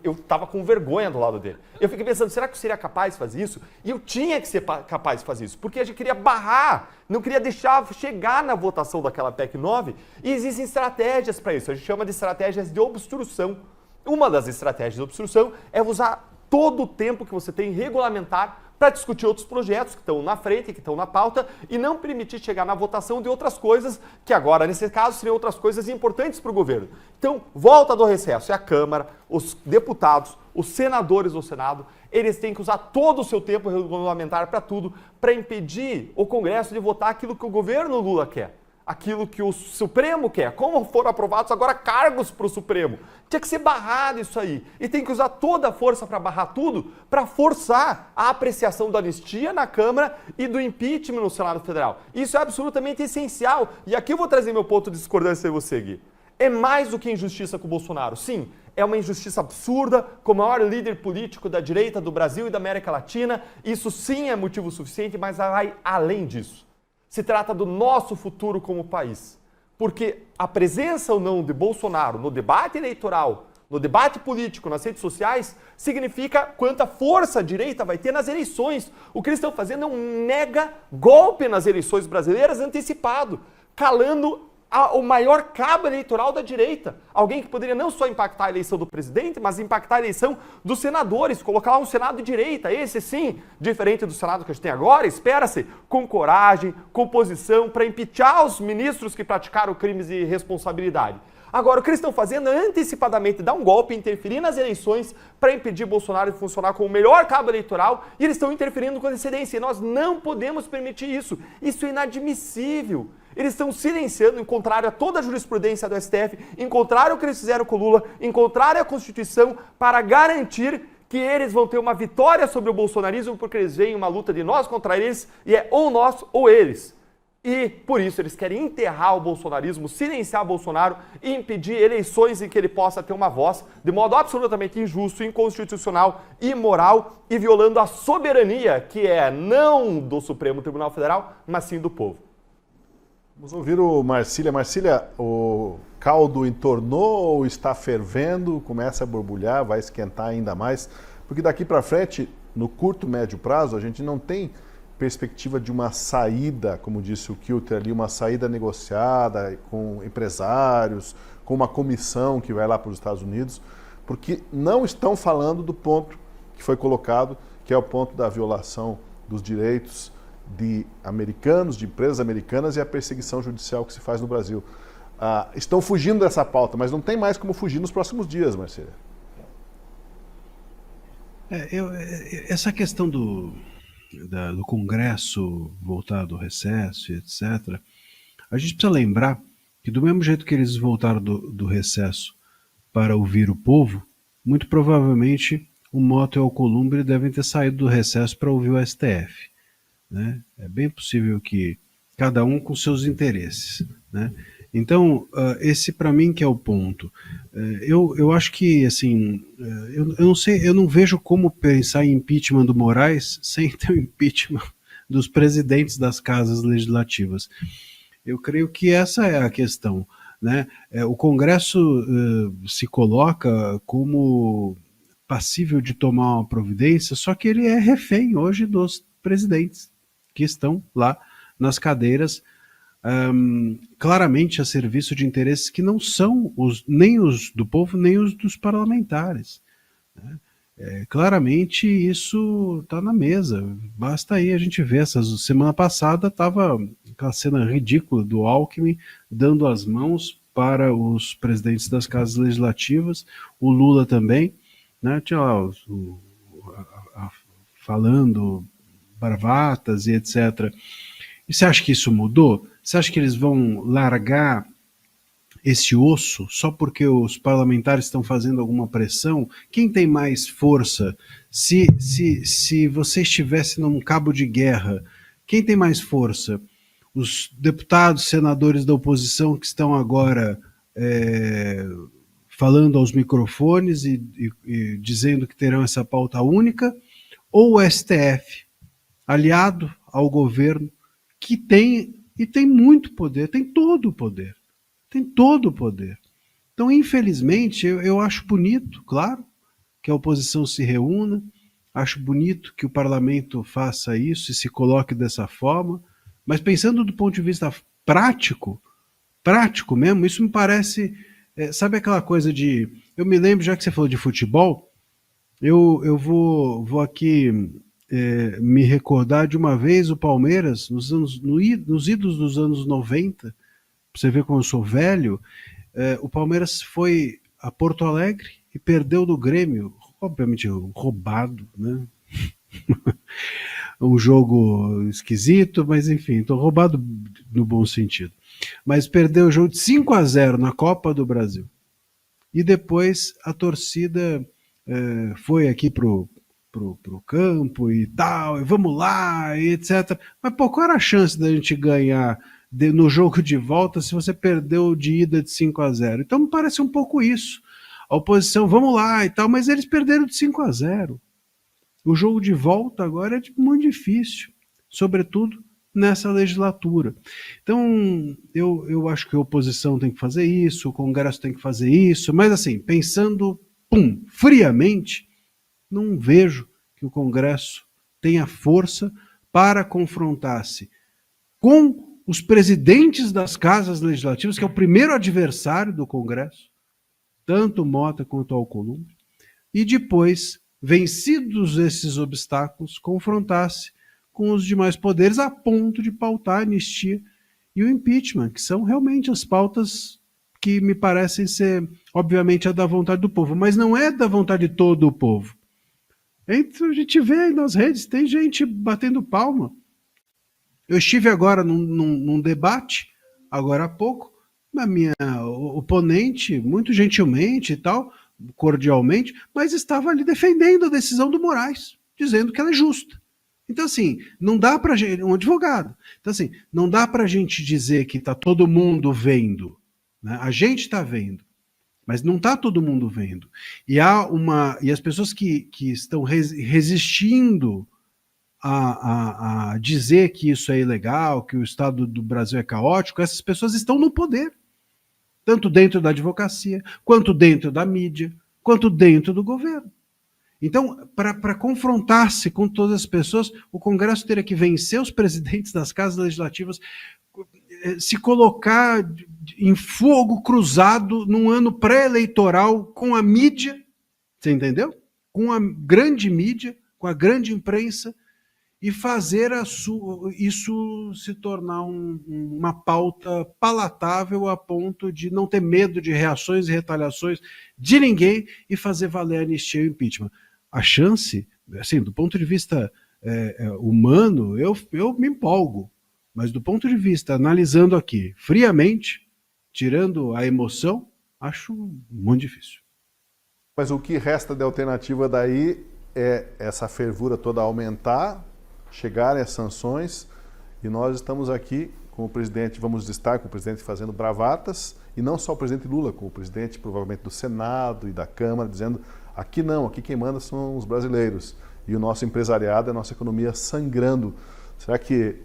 Eu estava com vergonha do lado dele. Eu fiquei pensando, será que eu seria capaz de fazer isso? E eu tinha que ser capaz de fazer isso, porque a gente queria barrar, não queria deixar chegar na votação daquela PEC 9. E existem estratégias para isso, a gente chama de estratégias de obstrução. Uma das estratégias de obstrução é usar todo o tempo que você tem regulamentar para discutir outros projetos que estão na frente, que estão na pauta, e não permitir chegar na votação de outras coisas, que agora, nesse caso, seriam outras coisas importantes para o governo. Então, volta do recesso, é a Câmara, os deputados, os senadores do Senado, eles têm que usar todo o seu tempo regulamentar para tudo, para impedir o Congresso de votar aquilo que o governo Lula quer. Aquilo que o Supremo quer. Como foram aprovados agora cargos para o Supremo. Tinha que ser barrado isso aí. E tem que usar toda a força para barrar tudo, para forçar a apreciação da anistia na Câmara e do impeachment no Senado Federal. Isso é absolutamente essencial. E aqui eu vou trazer meu ponto de discordância de você, Gui. É mais do que injustiça com o Bolsonaro. Sim, é uma injustiça absurda com o maior líder político da direita do Brasil e da América Latina. Isso sim é motivo suficiente, mas vai além disso. Se trata do nosso futuro como país. Porque a presença ou não de Bolsonaro no debate eleitoral, no debate político, nas redes sociais, significa quanta força a direita vai ter nas eleições. O que eles estão fazendo é um mega golpe nas eleições brasileiras antecipado, calando o maior cabo eleitoral da direita. Alguém que poderia não só impactar a eleição do presidente, mas impactar a eleição dos senadores, colocar lá um Senado de direita, esse sim, diferente do Senado que a gente tem agora, espera-se, com coragem, com posição, para impeachar os ministros que praticaram crimes de responsabilidade. Agora, o que eles estão fazendo é antecipadamente dar um golpe, interferir nas eleições para impedir Bolsonaro de funcionar como o melhor cabo eleitoral, e eles estão interferindo com antecedência. E nós não podemos permitir isso. Isso é inadmissível. Eles estão silenciando, em contrário a toda a jurisprudência do STF, em contrário ao que eles fizeram com o Lula, em contrário à Constituição, para garantir que eles vão ter uma vitória sobre o bolsonarismo, porque eles veem uma luta de nós contra eles, e é ou nós ou eles. E, por isso, eles querem enterrar o bolsonarismo, silenciar Bolsonaro e impedir eleições em que ele possa ter uma voz de modo absolutamente injusto, inconstitucional, imoral e violando a soberania, que é não do Supremo Tribunal Federal, mas sim do povo. Vamos ouvir o Marcília. Marcília, o caldo entornou ou está fervendo? Começa a borbulhar, vai esquentar ainda mais? Porque daqui para frente, no curto, médio prazo, a gente não tem perspectiva de uma saída, como disse o Kilter ali, uma saída negociada com empresários, com uma comissão que vai lá para os Estados Unidos, porque não estão falando do ponto que foi colocado, que é o ponto da violação dos direitos de americanos, de empresas americanas e a perseguição judicial que se faz no Brasil. Estão fugindo dessa pauta, mas não tem mais como fugir nos próximos dias, Marcília. Essa questão do Congresso voltar do recesso e etc., a gente precisa lembrar que do mesmo jeito que eles voltaram do recesso para ouvir o povo, muito provavelmente o Mota e o Alcolumbre devem ter saído do recesso para ouvir o STF. Né? É bem possível que cada um com seus interesses. Né? Então, esse para mim que é o ponto. Eu acho que, assim, eu não sei, eu não vejo como pensar em impeachment do Moraes sem ter o impeachment dos presidentes das casas legislativas. Eu creio que essa é a questão. Né? O Congresso se coloca como passível de tomar uma providência, só que ele é refém hoje dos presidentes que estão lá nas cadeiras, claramente a serviço de interesses que não são nem os do povo, nem os dos parlamentares. Né? Claramente isso está na mesa. Basta aí a gente ver. Semana passada estava aquela cena ridícula do Alckmin dando as mãos para os presidentes das casas legislativas, o Lula também, né? Tinha lá falando bravatas e etc. E você acha que isso mudou? Você acha que eles vão largar esse osso só porque os parlamentares estão fazendo alguma pressão? Quem tem mais força? Se você estivesse num cabo de guerra, quem tem mais força? Os deputados, senadores da oposição que estão agora falando aos microfones e dizendo que terão essa pauta única, ou o STF, aliado ao governo, que tem e tem muito poder, tem todo o poder. Tem todo o poder. Então, infelizmente, eu acho bonito, claro, que a oposição se reúna, acho bonito que o parlamento faça isso e se coloque dessa forma, mas pensando do ponto de vista prático mesmo, isso me parece, sabe aquela coisa de, eu me lembro, já que você falou de futebol, eu vou aqui me recordar de uma vez o Palmeiras, nos idos dos anos 90, pra você ver como eu sou velho, o Palmeiras foi a Porto Alegre e perdeu do Grêmio, obviamente roubado, né? Um jogo esquisito, mas enfim, roubado no bom sentido. Mas perdeu o jogo de 5-0 na Copa do Brasil. E depois a torcida foi aqui pro campo e tal, e vamos lá, e etc. Mas qual era a chance da gente ganhar no jogo de volta se você perdeu de ida de 5-0? Então me parece um pouco isso. A oposição, vamos lá e tal, mas eles perderam de 5-0. O jogo de volta agora é muito difícil, sobretudo nessa legislatura. Então, eu acho que a oposição tem que fazer isso, o Congresso tem que fazer isso, mas assim, pensando, friamente, não vejo que o Congresso tenha força para confrontar-se com os presidentes das casas legislativas, que é o primeiro adversário do Congresso, tanto Mota quanto Alcolumbre, e depois, vencidos esses obstáculos, confrontar-se com os demais poderes a ponto de pautar a anistia e o impeachment, que são realmente as pautas que me parecem ser, obviamente, a da vontade do povo, mas não é da vontade de todo o povo. A gente vê aí nas redes, tem gente batendo palma. Eu estive agora num debate, agora há pouco, a minha oponente, muito gentilmente e tal, cordialmente, mas estava ali defendendo a decisão do Moraes, dizendo que ela é justa. Então, assim, não dá pra gente, um advogado, então, assim, não dá pra gente dizer que tá todo mundo vendo, né? A gente está vendo, mas não está todo mundo vendo. E as pessoas que estão resistindo a dizer que isso é ilegal, que o Estado do Brasil é caótico, essas pessoas estão no poder. Tanto dentro da advocacia, quanto dentro da mídia, quanto dentro do governo. Então, para confrontar-se com todas as pessoas, o Congresso teria que vencer os presidentes das casas legislativas, se colocar em fogo cruzado num ano pré-eleitoral com a mídia, você entendeu? Com a grande mídia, com a grande imprensa, e fazer isso se tornar uma pauta palatável a ponto de não ter medo de reações e retaliações de ninguém e fazer valer a anistia e o impeachment. A chance, assim, do ponto de vista humano, eu me empolgo, mas do ponto de vista, analisando aqui friamente, tirando a emoção, acho muito difícil. Mas o que resta de alternativa daí é essa fervura toda aumentar, chegarem as sanções, e nós estamos aqui com o presidente, vamos estar com o presidente fazendo bravatas, e não só o presidente Lula, com o presidente provavelmente do Senado e da Câmara, dizendo aqui não, aqui quem manda são os brasileiros, e o nosso empresariado, a nossa economia sangrando. Será que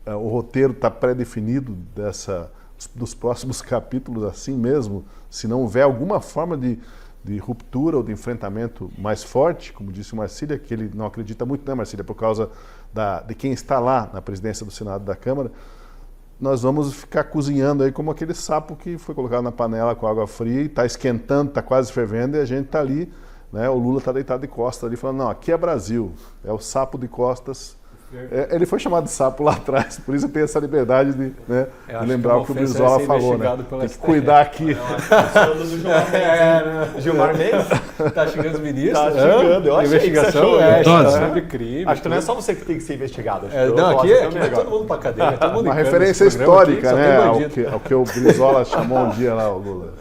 o roteiro está pré-definido dos próximos capítulos assim mesmo, se não houver alguma forma de ruptura ou de enfrentamento mais forte, como disse o Marcília, que ele não acredita muito, né, Marcília, por causa de quem está lá na presidência do Senado e da Câmara, nós vamos ficar cozinhando aí como aquele sapo que foi colocado na panela com água fria e está esquentando, está quase fervendo, e a gente está ali, né, o Lula está deitado de costas ali, falando, não, aqui é Brasil, é o sapo de costas. Ele foi chamado de sapo lá atrás, por isso eu tenho essa liberdade de lembrar o que o Brizola falou, né? Tem que cuidar aqui. Gilmar Mendes? Tá chegando os ministros? Tá chegando, eu achei investigação sobre crime. Acho que não é só você que tem que ser investigado. Não, aqui vai todo mundo pra cadeia. Uma referência histórica, né? Ao que o Brizola chamou um dia lá, o Lula.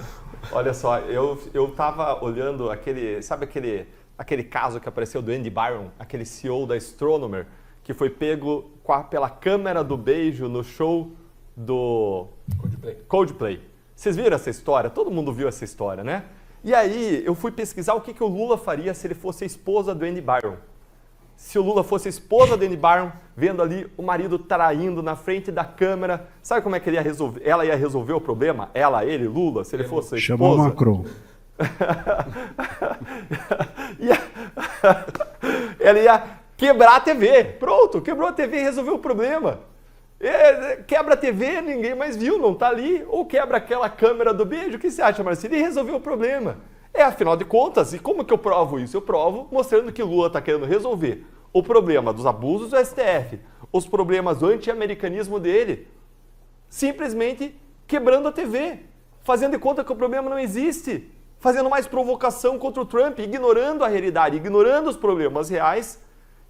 Olha só, eu tava olhando aquele caso que apareceu do Andy Byron, aquele CEO da Astronomer, que foi pego pela câmera do beijo no show do Coldplay. Vocês viram essa história? Todo mundo viu essa história, né? E aí eu fui pesquisar o que o Lula faria se ele fosse a esposa do Andy Byron. se o Lula fosse a esposa da Annie Barron, vendo ali o marido traindo na frente da câmera, sabe como é que ele ia resolver? Ela ia resolver o problema? Ela, ele, Lula, se ele fosse a esposa? Chamou o Macron. Ela ia quebrar a TV. Pronto, quebrou a TV e resolveu o problema. Quebra a TV, ninguém mais viu, não tá ali. Ou quebra aquela câmera do beijo, o que você acha, Marcelo? E resolveu o problema. Afinal de contas, e como que eu provo isso? Eu provo mostrando que Lula está querendo resolver o problema dos abusos do STF, os problemas do anti-americanismo dele, simplesmente quebrando a TV, fazendo de conta que o problema não existe, fazendo mais provocação contra o Trump, ignorando a realidade, ignorando os problemas reais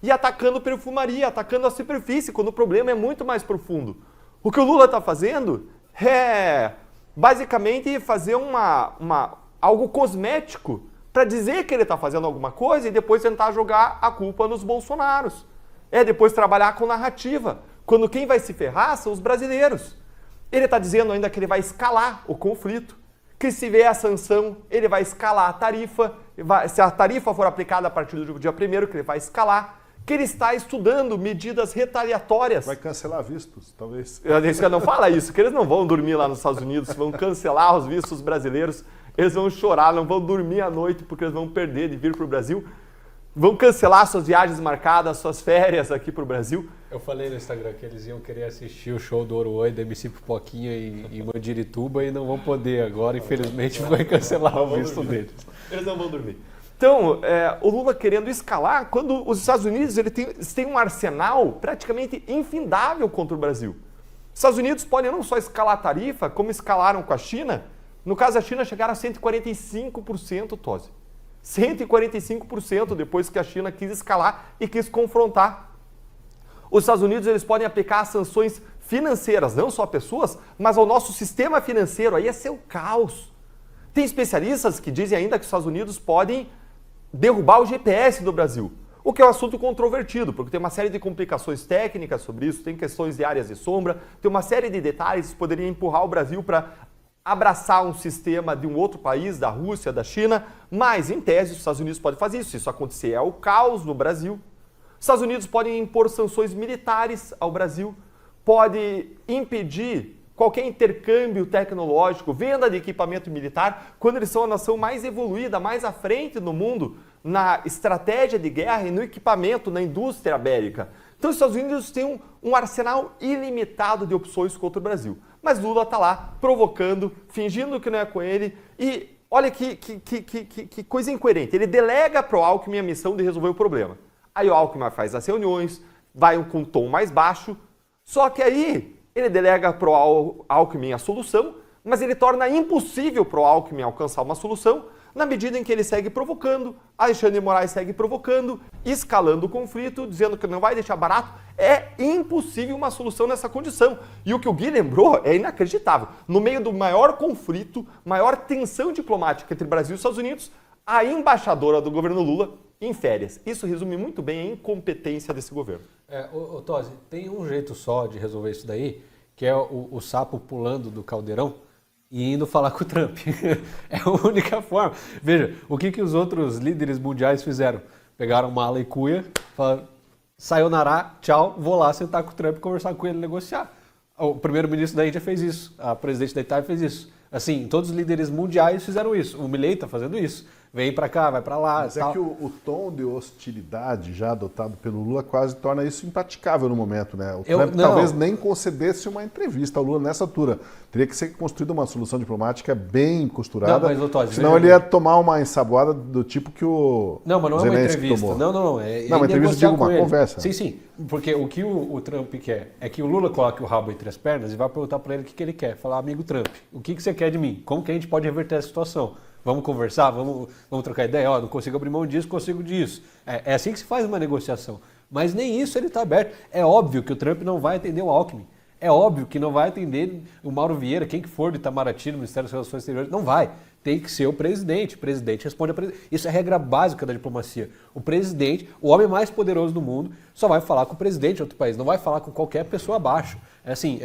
e atacando perfumaria, atacando a superfície, quando o problema é muito mais profundo. O que o Lula está fazendo é basicamente fazer algo cosmético para dizer que ele está fazendo alguma coisa e depois tentar jogar a culpa nos bolsonaros. Depois trabalhar com narrativa, quando quem vai se ferrar são os brasileiros. Ele está dizendo ainda que ele vai escalar o conflito, que se vier a sanção, ele vai escalar a tarifa, se a tarifa for aplicada a partir do dia 1º, que ele vai escalar, que ele está estudando medidas retaliatórias. Vai cancelar vistos, talvez. Não fala isso, que eles não vão dormir lá nos Estados Unidos, vão cancelar os vistos brasileiros, eles vão chorar, não vão dormir à noite porque eles vão perder de vir para o Brasil, vão cancelar suas viagens marcadas, suas férias aqui para o Brasil. Eu falei no Instagram que eles iam querer assistir o show do Oruoi, da MC Pipoquinha em Mandirituba e não vão poder agora, infelizmente vai cancelar o visto deles. Eles não vão dormir. Então, o Lula querendo escalar, quando os Estados Unidos eles têm um arsenal praticamente infindável contra o Brasil. Os Estados Unidos podem não só escalar a tarifa, como escalaram com a China. No caso da China, chegaram a 145%, Tosi. 145% depois que a China quis escalar e quis confrontar. Os Estados Unidos eles podem aplicar sanções financeiras, não só a pessoas, mas ao nosso sistema financeiro. Aí ia ser o caos. Tem especialistas que dizem ainda que os Estados Unidos podem derrubar o GPS do Brasil, o que é um assunto controvertido, porque tem uma série de complicações técnicas sobre isso, tem questões de áreas de sombra, tem uma série de detalhes que poderiam empurrar o Brasil para abraçar um sistema de um outro país, da Rússia, da China, mas em tese os Estados Unidos podem fazer isso. Se isso acontecer é o caos no Brasil. Os Estados Unidos podem impor sanções militares ao Brasil, pode impedir qualquer intercâmbio tecnológico, venda de equipamento militar, quando eles são a nação mais evoluída, mais à frente no mundo, na estratégia de guerra e no equipamento, na indústria bélica. Então os Estados Unidos têm um arsenal ilimitado de opções contra o Brasil. Mas Lula está lá, provocando, fingindo que não é com ele e olha que coisa incoerente. Ele delega para o Alckmin a missão de resolver o problema. Aí o Alckmin faz as reuniões, vai com um tom mais baixo, só que aí ele delega para o Alckmin a solução, mas ele torna impossível para o Alckmin alcançar uma solução na medida em que ele segue provocando, Alexandre de Moraes segue provocando, escalando o conflito, dizendo que não vai deixar barato. É impossível uma solução nessa condição. E o que o Gui lembrou é inacreditável. No meio do maior conflito, maior tensão diplomática entre Brasil e Estados Unidos, a embaixadora do governo Lula em férias. Isso resume muito bem a incompetência desse governo. Tosi, tem um jeito só de resolver isso daí, que é o sapo pulando do caldeirão e indo falar com o Trump. É a única forma. Veja, o que os outros líderes mundiais fizeram? Pegaram mala e cuia, falaram, sayonara, tchau, vou lá sentar com o Trump, conversar com ele, negociar. O primeiro-ministro da Índia fez isso, a presidente da Itália fez isso. Assim, todos os líderes mundiais fizeram isso. O Milei está fazendo isso. Vem para cá, vai para lá. Mas tal. É que o tom de hostilidade já adotado pelo Lula quase torna isso impraticável no momento, né? O Trump talvez nem concedesse uma entrevista ao Lula nessa altura. Teria que ser construída uma solução diplomática bem costurada, senão ele ia tomar uma ensaboada do tipo que o Não, mas não Zelensky é uma entrevista. tomou. Não. Uma entrevista, digo, uma conversa. Sim. Porque o que o Trump quer é que o Lula coloque o rabo entre as pernas e vá perguntar para ele o que ele quer. Falar, amigo Trump, o que você quer de mim? Como que a gente pode reverter essa situação? Vamos conversar, vamos trocar ideia, não consigo abrir mão disso, consigo disso. É assim que se faz uma negociação. Mas nem isso ele está aberto. É óbvio que o Trump não vai atender o Alckmin. É óbvio que não vai atender o Mauro Vieira, quem que for do Itamaraty, no Ministério das Relações Exteriores, não vai. tem que ser o presidente. O presidente responde a presidente. Isso é a regra básica da diplomacia. O presidente, o homem mais poderoso do mundo, só vai falar com o presidente de outro país, não vai falar com qualquer pessoa abaixo. É assim,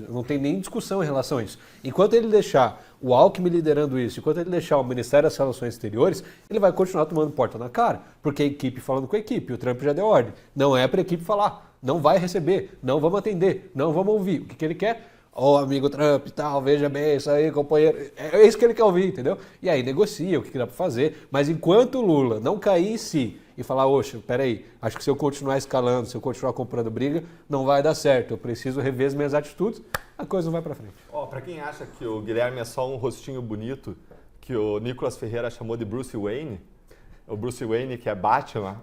não tem nem discussão em relação a isso. Enquanto ele deixar o Alckmin liderando isso, enquanto ele deixar o Ministério das Relações Exteriores, ele vai continuar tomando porta na cara, porque a equipe falando com a equipe, o Trump já deu ordem. Não é para a equipe falar, não vai receber, não vamos atender, não vamos ouvir. O que ele quer? Ô, amigo Trump e tal, veja bem, isso aí, companheiro. É isso que ele quer ouvir, entendeu? E aí negocia o que dá para fazer. Mas enquanto o Lula não cair em si e falar, oxe, peraí, acho que se eu continuar escalando, se eu continuar comprando briga, não vai dar certo. Eu preciso rever as minhas atitudes, a coisa não vai para frente. Para quem acha que o Guilherme é só um rostinho bonito, que o Nicolas Ferreira chamou de Bruce Wayne, o Bruce Wayne que é Batman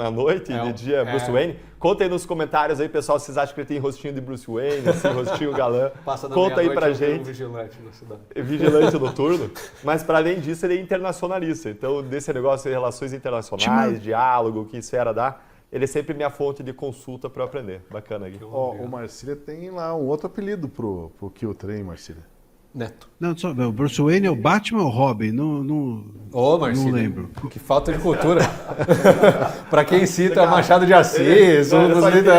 à noite e de dia é Bruce Wayne. Conta aí nos comentários aí, pessoal, se vocês acham que ele tem rostinho de Bruce Wayne, assim, rostinho galã. Conta aí pra gente. Vigilante na cidade. Vigilante noturno. Mas para além disso, ele é internacionalista. Então, desse negócio de relações internacionais, diálogo, o que isso era dar, ele é sempre minha fonte de consulta para eu aprender. Bacana, Gui. O Marcília tem lá um outro apelido pro Kiltrem, Marcília. Neto. Não, só, o Bruce Wayne é o Batman ou o Robin? Não lembro. Que falta de cultura. Para quem cita Machado de Assis, é outro nível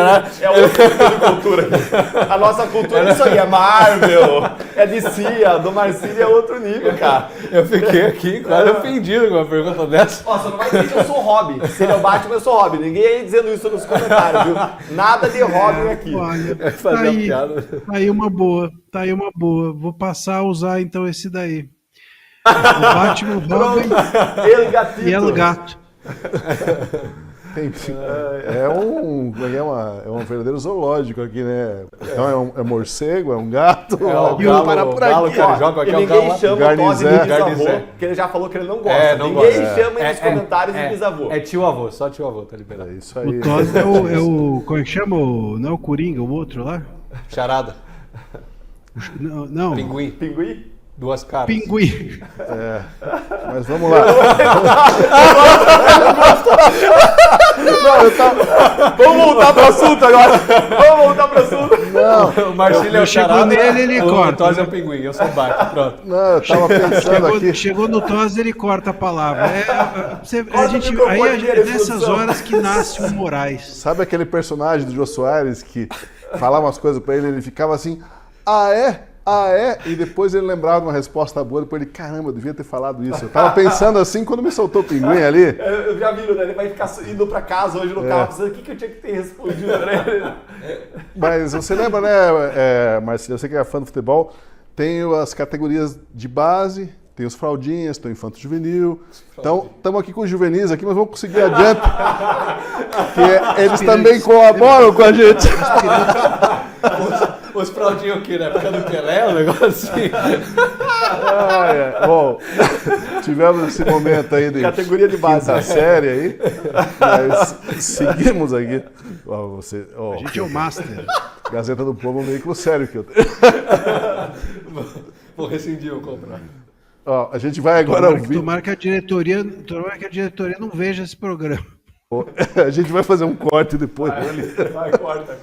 de cultura. A nossa cultura é isso aí, é Marvel, é DC, a do Marcílio é outro nível, cara. Eu fiquei aqui quase ofendido com uma pergunta dessa. Você não vai dizer que eu sou Robin. Se ele é o Batman, eu sou Robin. Ninguém aí dizendo isso nos comentários, viu? Nada de Robin aqui. Olha, tá aí uma boa. Vou passar a usar então esse daí. O Batman, o Robin e El Gato. É um verdadeiro zoológico aqui, né? É morcego, é um gato. Parar por aqui. E ninguém chama o Tosi de bisavô, porque ele já falou que ele não gosta. Ninguém chama nos comentários de bisavô. É tio-avô, só tio-avô, tá liberado. É isso aí. O Tosi é o... Como é que chama? Não é o Coringa, o outro lá? Charada. Não. Pinguim? Duas caras. Pinguim. Mas vamos lá. Vamos voltar pro assunto agora. Não. O Marcílio é o chegou charada. nele, ele corta. O Tosi é o pinguim, eu sou o Batman, pronto. Não, eu tava pensando aqui. Chegou no Tosi, ele corta a palavra. Nessas horas que nasce o Moraes. Sabe aquele personagem do Jô Soares que falava umas coisas pra ele ficava assim, e depois ele lembrava de uma resposta boa, depois ele, caramba, eu devia ter falado isso. Eu tava pensando assim quando me soltou o pinguim ali. Eu já vi, né? Ele vai ficar indo pra casa hoje no carro, pensando o que eu tinha que ter respondido pra ele. Mas você lembra, né, Marcelo, você que é fã do futebol, tem as categorias de base, tem os fraldinhas, tem o infanto juvenil. Então, estamos aqui com os juvenis aqui, mas vamos conseguir adiante. Que eles também colaboram com a gente. Os fraldinhos aqui na época do Pelé, um negócio assim. Bom, tivemos esse momento aí de categoria de base da série aí, mas seguimos aqui. A gente é o master. Gazeta do Povo é um veículo sério que eu tenho. Vou rescindir o contrato. A gente vai agora ouvir. Tomara que a diretoria não veja esse programa. A gente vai fazer um corte depois. Corta.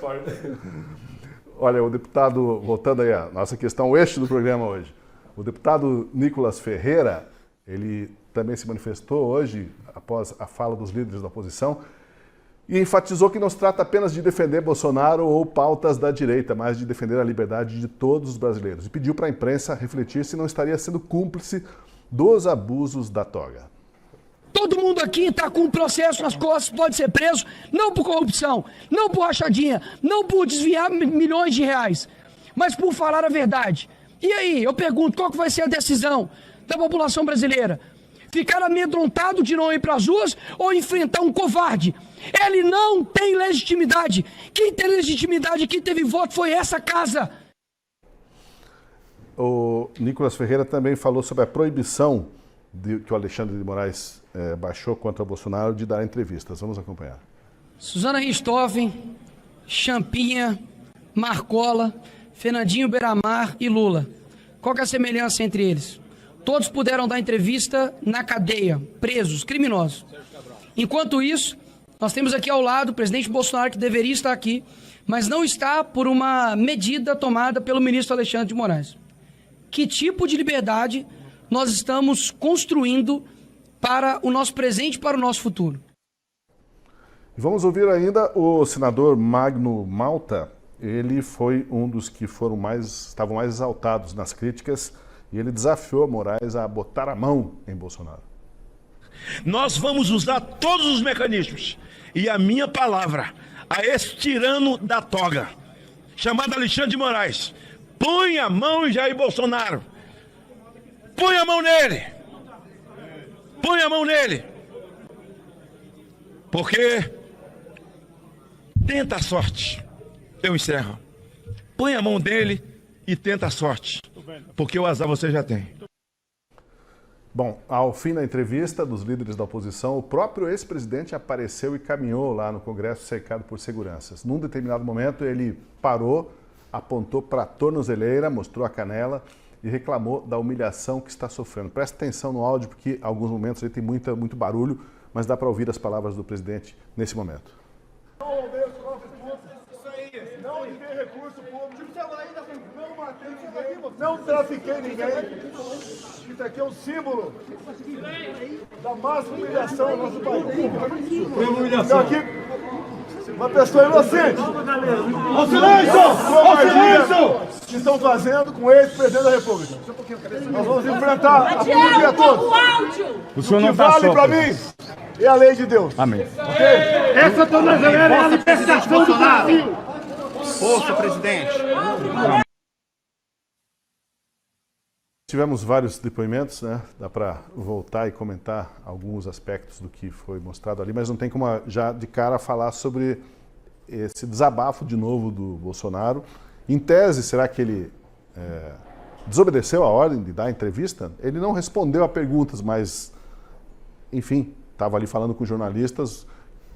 Olha, o deputado, voltando aí à nossa questão, o eixo do programa hoje. O deputado Nicolas Ferreira, ele também se manifestou hoje, após a fala dos líderes da oposição, e enfatizou que não se trata apenas de defender Bolsonaro ou pautas da direita, mas de defender a liberdade de todos os brasileiros. E pediu para a imprensa refletir se não estaria sendo cúmplice dos abusos da toga. Todo mundo aqui está com um processo nas costas, pode ser preso, não por corrupção, não por rachadinha, não por desviar milhões de reais, mas por falar a verdade. E aí, eu pergunto, qual que vai ser a decisão da população brasileira? Ficar amedrontado de não ir para as ruas ou enfrentar um covarde? Ele não tem legitimidade. Quem tem legitimidade, quem teve voto foi essa casa. O Nicolas Ferreira também falou sobre a proibição que o Alexandre de Moraes baixou contra Bolsonaro de dar entrevistas. Vamos acompanhar. Suzana Richthofen, Champinha, Marcola, Fernandinho Beiramar e Lula. Qual que é a semelhança entre eles? Todos puderam dar entrevista na cadeia, presos, criminosos. Enquanto isso, nós temos aqui ao lado o presidente Bolsonaro, que deveria estar aqui, mas não está por uma medida tomada pelo ministro Alexandre de Moraes. Que tipo de liberdade nós estamos construindo para o nosso presente e para o nosso futuro. Vamos ouvir ainda o senador Magno Malta. Ele foi um dos que estavam mais exaltados nas críticas e ele desafiou Moraes a botar a mão em Bolsonaro. Nós vamos usar todos os mecanismos e a minha palavra a esse tirano da toga, chamado Alexandre de Moraes. Põe a mão em Jair Bolsonaro. Põe a mão nele. Põe a mão nele. Porque tenta a sorte. Eu encerro. Põe a mão dele e tenta a sorte. Porque o azar você já tem. Bom, ao fim da entrevista dos líderes da oposição, o próprio ex-presidente apareceu e caminhou lá no Congresso cercado por seguranças. Num determinado momento, ele parou, apontou para a tornozeleira, mostrou a canela e reclamou da humilhação que está sofrendo. Presta atenção no áudio, porque em alguns momentos ele tem muito barulho, mas dá para ouvir as palavras do presidente nesse momento. Não enviei recurso público, não matei ninguém, não trafiquei ninguém. Isso aqui é um símbolo da máxima humilhação do nosso país. Então aqui, uma pessoa inocente. Ao silêncio! Ao silêncio! Que estão fazendo com o ex-presidente da República. Nós vamos enfrentar a polícia a todos. O que vale para mim é a lei de Deus. Amém. Ok? Essa tornozeleira é a libertação do Brasil. Ouça, presidente. Tivemos vários depoimentos, né? Dá para voltar e comentar alguns aspectos do que foi mostrado ali, mas não tem como já de cara falar sobre esse desabafo de novo do Bolsonaro. Em tese, será que ele desobedeceu a ordem de dar entrevista? Ele não respondeu a perguntas, mas, enfim, estava ali falando com jornalistas.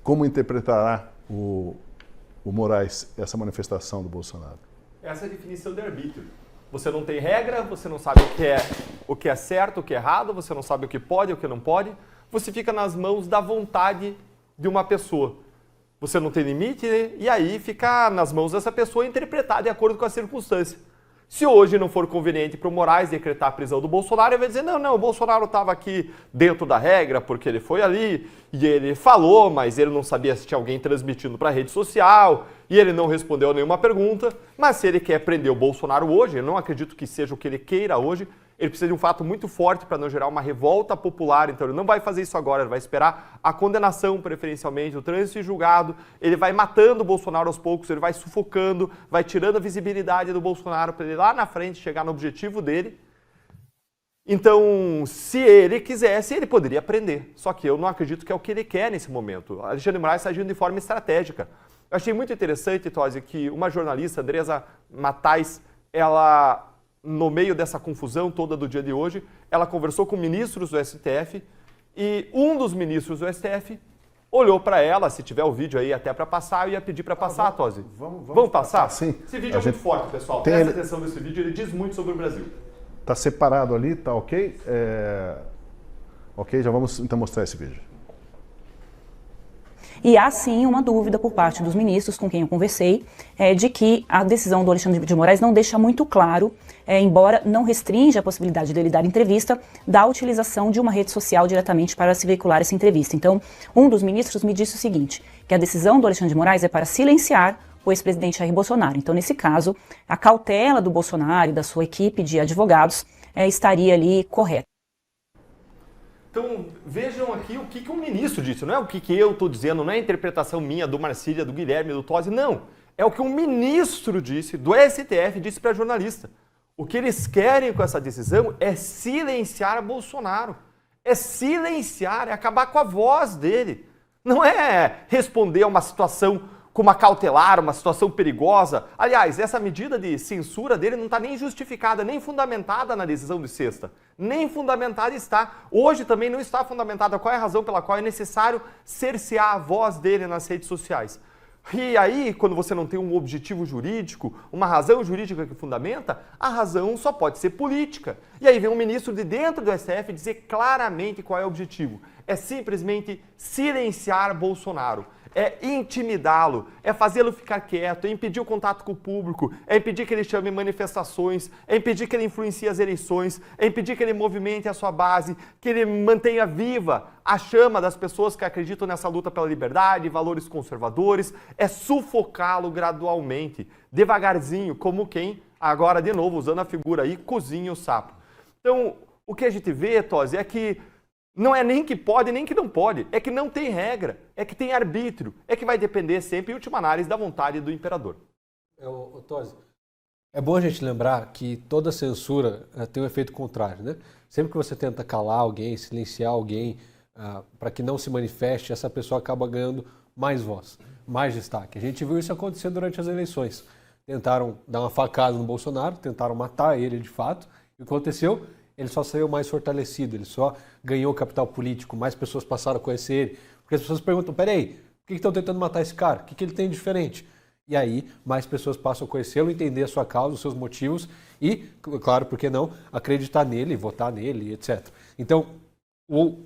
Como interpretará o Moraes essa manifestação do Bolsonaro? Essa é a definição de arbítrio. Você não tem regra, você não sabe o que é certo, o que é errado, você não sabe o que pode, o que não pode. Você fica nas mãos da vontade de uma pessoa. Você não tem limite, né? E aí fica nas mãos dessa pessoa interpretar de acordo com a circunstância. Se hoje não for conveniente para o Moraes decretar a prisão do Bolsonaro, ele vai dizer, não, o Bolsonaro estava aqui dentro da regra porque ele foi ali e ele falou, mas ele não sabia se tinha alguém transmitindo para a rede social e ele não respondeu a nenhuma pergunta. Mas se ele quer prender o Bolsonaro hoje, eu não acredito que seja o que ele queira hoje, ele precisa de um fato muito forte para não gerar uma revolta popular, então ele não vai fazer isso agora, ele vai esperar a condenação preferencialmente, o trânsito em julgado, ele vai matando o Bolsonaro aos poucos, ele vai sufocando, vai tirando a visibilidade do Bolsonaro para ele lá na frente chegar no objetivo dele. Então, se ele quisesse, ele poderia prender, só que eu não acredito que é o que ele quer nesse momento. Alexandre de Moraes está agindo de forma estratégica. Eu achei muito interessante, Tosi, que uma jornalista, Andresa Matais, ela, no meio dessa confusão toda do dia de hoje, ela conversou com ministros do STF e um dos ministros do STF olhou para ela, se tiver o vídeo aí até para passar, eu ia pedir para passar, Tosi. Vamos passar? Sim. Esse vídeo é muito forte, pessoal. Presta atenção nesse vídeo, ele diz muito sobre o Brasil. Está separado ali, tá ok? Ok, já vamos então mostrar esse vídeo. E há sim uma dúvida por parte dos ministros com quem eu conversei, de que a decisão do Alexandre de Moraes não deixa muito claro, embora não restrinja a possibilidade dele dar entrevista, da utilização de uma rede social diretamente para se veicular essa entrevista. Então, um dos ministros me disse o seguinte, que a decisão do Alexandre de Moraes é para silenciar o ex-presidente Jair Bolsonaro. Então, nesse caso, a cautela do Bolsonaro e da sua equipe de advogados estaria ali correta. Então, vejam aqui o que um ministro disse, não é o que eu estou dizendo, não é a interpretação minha, do Marcília, do Guilherme, do Tosi, não. É o que um ministro disse, do STF, disse para a jornalista. O que eles querem com essa decisão é silenciar Bolsonaro. É silenciar, é acabar com a voz dele. Não é responder a uma situação com uma cautelar, uma situação perigosa. Aliás, essa medida de censura dele não está nem justificada, nem fundamentada na decisão de sexta. Nem fundamentada está. Hoje também não está fundamentada. Qual é a razão pela qual é necessário cercear a voz dele nas redes sociais? E aí, quando você não tem um objetivo jurídico, uma razão jurídica que fundamenta, a razão só pode ser política. E aí vem um ministro de dentro do STF dizer claramente qual é o objetivo. É simplesmente silenciar Bolsonaro. é intimidá-lo, é fazê-lo ficar quieto, é impedir o contato com o público, é impedir que ele chame manifestações, é impedir que ele influencie as eleições, é impedir que ele movimente a sua base, que ele mantenha viva a chama das pessoas que acreditam nessa luta pela liberdade, valores conservadores, é sufocá-lo gradualmente, devagarzinho, como quem, agora de novo, usando a figura aí, cozinha o sapo. Então, o que a gente vê, Tosi, é que não é nem que pode, nem que não pode. É que não tem regra, é que tem arbítrio, é que vai depender sempre, em última análise, da vontade do imperador. Tosi, é bom a gente lembrar que toda censura tem um efeito contrário, né? Sempre que você tenta calar alguém, silenciar alguém, para que não se manifeste, essa pessoa acaba ganhando mais voz, mais destaque. A gente viu isso acontecer durante as eleições. Tentaram dar uma facada no Bolsonaro, tentaram matar ele de fato. O que aconteceu? Ele só saiu mais fortalecido, ele só ganhou capital político, mais pessoas passaram a conhecer ele. Porque as pessoas perguntam, peraí, por que estão tentando matar esse cara? O que ele tem de diferente? E aí, mais pessoas passam a conhecê-lo, entender a sua causa, os seus motivos e, claro, por que não, acreditar nele, votar nele, etc. Então, o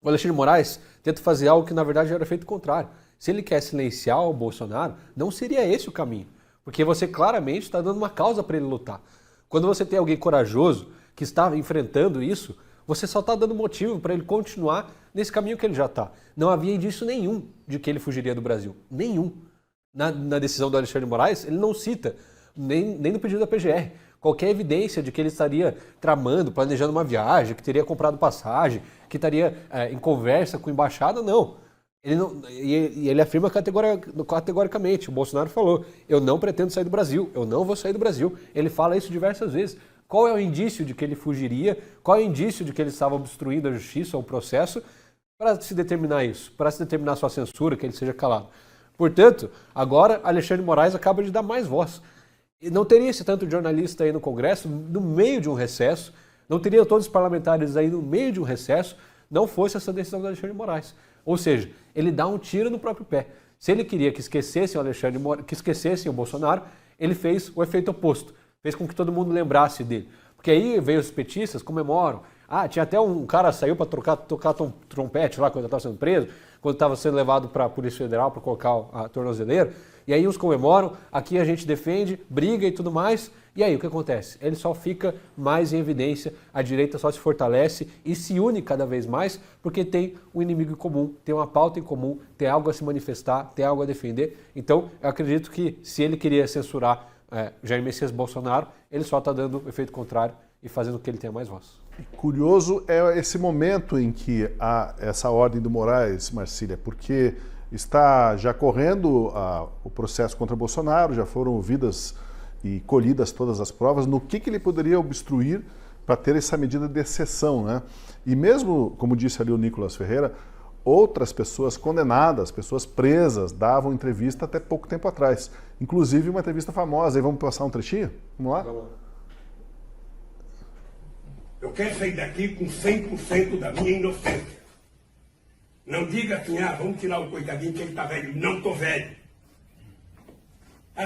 Alexandre de Moraes tenta fazer algo que, na verdade, era feito contrário. Se ele quer silenciar o Bolsonaro, não seria esse o caminho. Porque você claramente está dando uma causa para ele lutar. Quando você tem alguém corajoso que está enfrentando isso, você só está dando motivo para ele continuar nesse caminho que ele já está. Não havia indício nenhum de que ele fugiria do Brasil. Nenhum. Na decisão do Alexandre de Moraes, ele não cita, nem no pedido da PGR, qualquer evidência de que ele estaria tramando, planejando uma viagem, que teria comprado passagem, que estaria em conversa com a embaixada, não. Ele afirma categoricamente, o Bolsonaro falou, eu não pretendo sair do Brasil, eu não vou sair do Brasil. Ele fala isso diversas vezes. Qual é o indício de que ele fugiria? Qual é o indício de que ele estava obstruindo a justiça ou o processo para se determinar isso, para se determinar sua censura, que ele seja calado? Portanto, agora Alexandre de Moraes acaba de dar mais voz. E não teria esse tanto de jornalista aí no Congresso, no meio de um recesso, não teria todos os parlamentares aí no meio de um recesso, não fosse essa decisão do Alexandre de Moraes. Ou seja, ele dá um tiro no próprio pé. Se ele queria que esquecessem o Alexandre de Moraes, que esquecessem o Bolsonaro, ele fez o efeito oposto. Fez com que todo mundo lembrasse dele. Porque aí veio os petistas, comemoram. Tinha até um cara que saiu para tocar trompete lá quando estava sendo preso, quando estava sendo levado para a Polícia Federal para colocar a tornozeleira. E aí uns comemoram, aqui a gente defende, briga e tudo mais. E aí o que acontece? Ele só fica mais em evidência, a direita só se fortalece e se une cada vez mais, porque tem um inimigo em comum, tem uma pauta em comum, tem algo a se manifestar, tem algo a defender. Então eu acredito que se ele queria censurar Jair Messias Bolsonaro, ele só está dando o efeito contrário e fazendo com que ele tenha mais voz. Curioso é esse momento em que há essa ordem do Moraes, Marcília, porque está já correndo o processo contra Bolsonaro, já foram ouvidas e colhidas todas as provas, no que ele poderia obstruir para ter essa medida de exceção, né? E mesmo, como disse ali o Nicolas Ferreira, outras pessoas condenadas, pessoas presas, davam entrevista até pouco tempo atrás. Inclusive uma entrevista famosa. Aí vamos passar um trechinho? Vamos lá? Eu quero sair daqui com 100% da minha inocência. Não diga assim, vamos tirar o coitadinho que ele está velho. Não estou velho.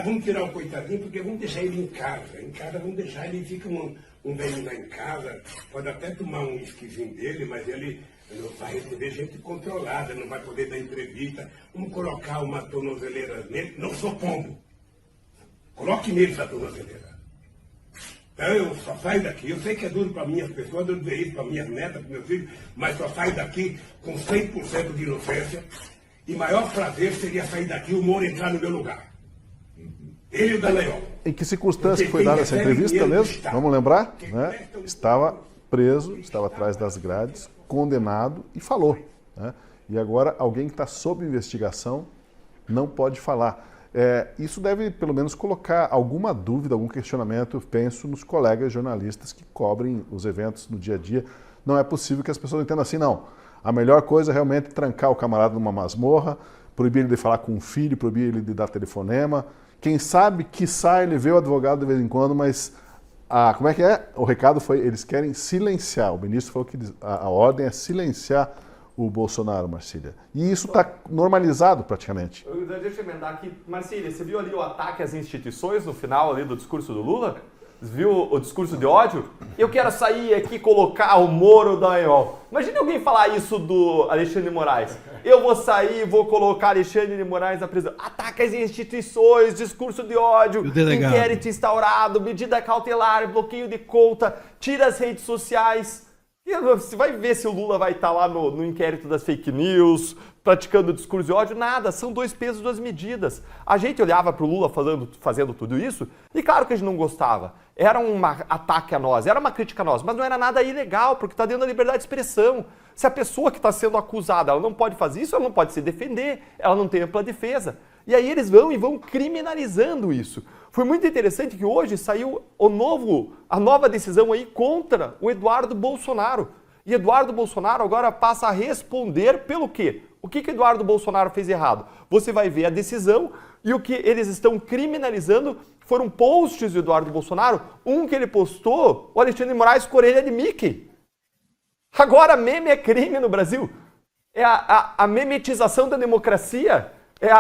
Vamos tirar o coitadinho porque vamos deixar ele em casa. Em casa vamos deixar ele, fica um velho lá em casa, pode até tomar um esquisinho dele, mas ele não vai receber gente controlada, não vai poder dar entrevista. Vamos colocar uma tornozeleira nele. Não sou pombo. Coloque nele essa tornozeleira. Então eu só saio daqui. Eu sei que é duro para minhas pessoas, eu dizer isso para minhas netas, para meus filhos, mas só saio daqui com 100% de inocência. E maior prazer seria sair daqui e o Moro entrar no meu lugar. Ele e o Dallagnol. Em que circunstância foi dada essa entrevista mesmo? Vamos lembrar? Né? Estava preso, estava atrás das grades, condenado e falou. Né? E agora alguém que está sob investigação não pode falar. Isso deve, pelo menos, colocar alguma dúvida, algum questionamento, eu penso, nos colegas jornalistas que cobrem os eventos no dia a dia. Não é possível que as pessoas entendam assim, não. A melhor coisa é realmente trancar o camarada numa masmorra, proibir ele de falar com o filho, proibir ele de dar telefonema. Quem sabe, quiçá, ele vê o advogado de vez em quando, mas como é que é? O recado foi, eles querem silenciar. O ministro falou que a ordem é silenciar o Bolsonaro, Marcília. E isso está normalizado praticamente. Deixa eu emendar aqui. Marcília, você viu ali o ataque às instituições no final ali do discurso do Lula? viu o discurso de ódio? Eu quero sair aqui e colocar o Moro da Dallagnol. Imagine alguém falar isso do Alexandre de Moraes. Eu vou sair e vou colocar Alexandre de Moraes na prisão. Ataca as instituições, discurso de ódio, inquérito instaurado, medida cautelar, bloqueio de conta, tira as redes sociais. E você vai ver se o Lula vai estar lá no inquérito das fake news, praticando discurso de ódio. Nada, são 2 pesos, 2 medidas. A gente olhava para o Lula fazendo tudo isso e claro que a gente não gostava. Era um ataque a nós, era uma crítica a nós, mas não era nada ilegal, porque está dentro da liberdade de expressão. Se a pessoa que está sendo acusada ela não pode fazer isso, ela não pode se defender, ela não tem ampla defesa. E aí eles vão criminalizando isso. Foi muito interessante que hoje saiu a nova decisão aí contra o Eduardo Bolsonaro. E Eduardo Bolsonaro agora passa a responder pelo quê? O que Eduardo Bolsonaro fez errado? Você vai ver a decisão e o que eles estão criminalizando foram posts do Eduardo Bolsonaro. Um que ele postou, o Alexandre de Moraes com orelha de Mickey. Agora meme é crime no Brasil. É a memetização da democracia. É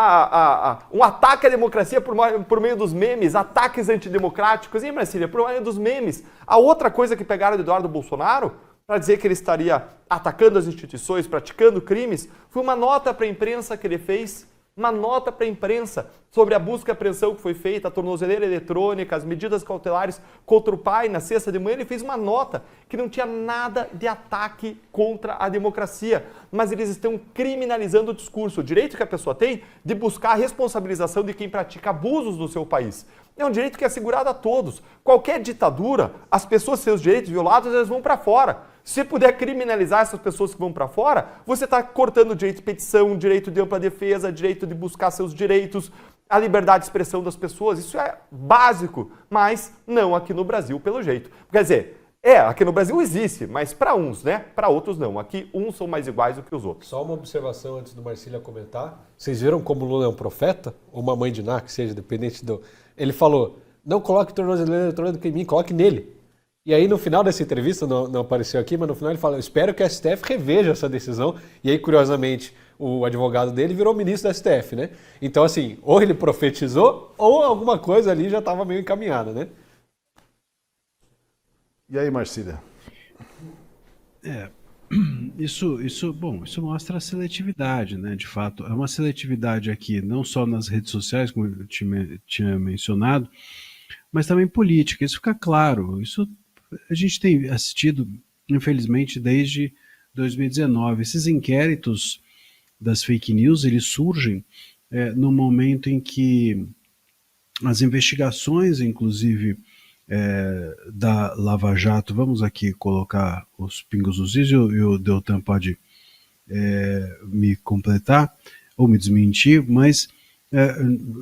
um ataque à democracia por meio dos memes, ataques antidemocráticos, hein, Marcília? Por meio dos memes. A outra coisa que pegaram do Eduardo Bolsonaro, para dizer que ele estaria atacando as instituições, praticando crimes, foi uma nota para a imprensa que ele fez, uma nota para a imprensa sobre a busca e apreensão que foi feita, a tornozeleira eletrônica, as medidas cautelares contra o pai na sexta de manhã. Ele fez uma nota que não tinha nada de ataque contra a democracia, mas eles estão criminalizando o discurso, o direito que a pessoa tem de buscar a responsabilização de quem pratica abusos no seu país. É um direito que é assegurado a todos. Qualquer ditadura, as pessoas, seus direitos violados, elas vão para fora. Se você puder criminalizar essas pessoas que vão para fora, você está cortando o direito de petição, o direito de ampla defesa, o direito de buscar seus direitos, a liberdade de expressão das pessoas. Isso é básico, mas não aqui no Brasil, pelo jeito. Quer dizer, aqui no Brasil existe, mas para uns, né? Para outros não. Aqui uns são mais iguais do que os outros. Só uma observação antes do Marcília comentar. Vocês viram como o Lula é um profeta? Ou uma mãe de Ná, que seja, dependente do... Ele falou, não coloque tornozeleira eletrônica em mim, coloque nele. E aí no final dessa entrevista, não apareceu aqui, mas no final ele fala, eu espero que a STF reveja essa decisão. E aí, curiosamente, o advogado dele virou ministro da STF, né? Então, assim, ou ele profetizou, ou alguma coisa ali já estava meio encaminhada, né? E aí, Marcília? Isso mostra a seletividade, né? De fato, é uma seletividade aqui, não só nas redes sociais, como eu tinha mencionado, mas também política. Isso fica claro. Isso a gente tem assistido, infelizmente, desde 2019. Esses inquéritos das fake news, eles surgem no momento em que as investigações, inclusive, da Lava Jato, vamos aqui colocar os pingos nos is e o Deltan pode me completar ou me desmentir, mas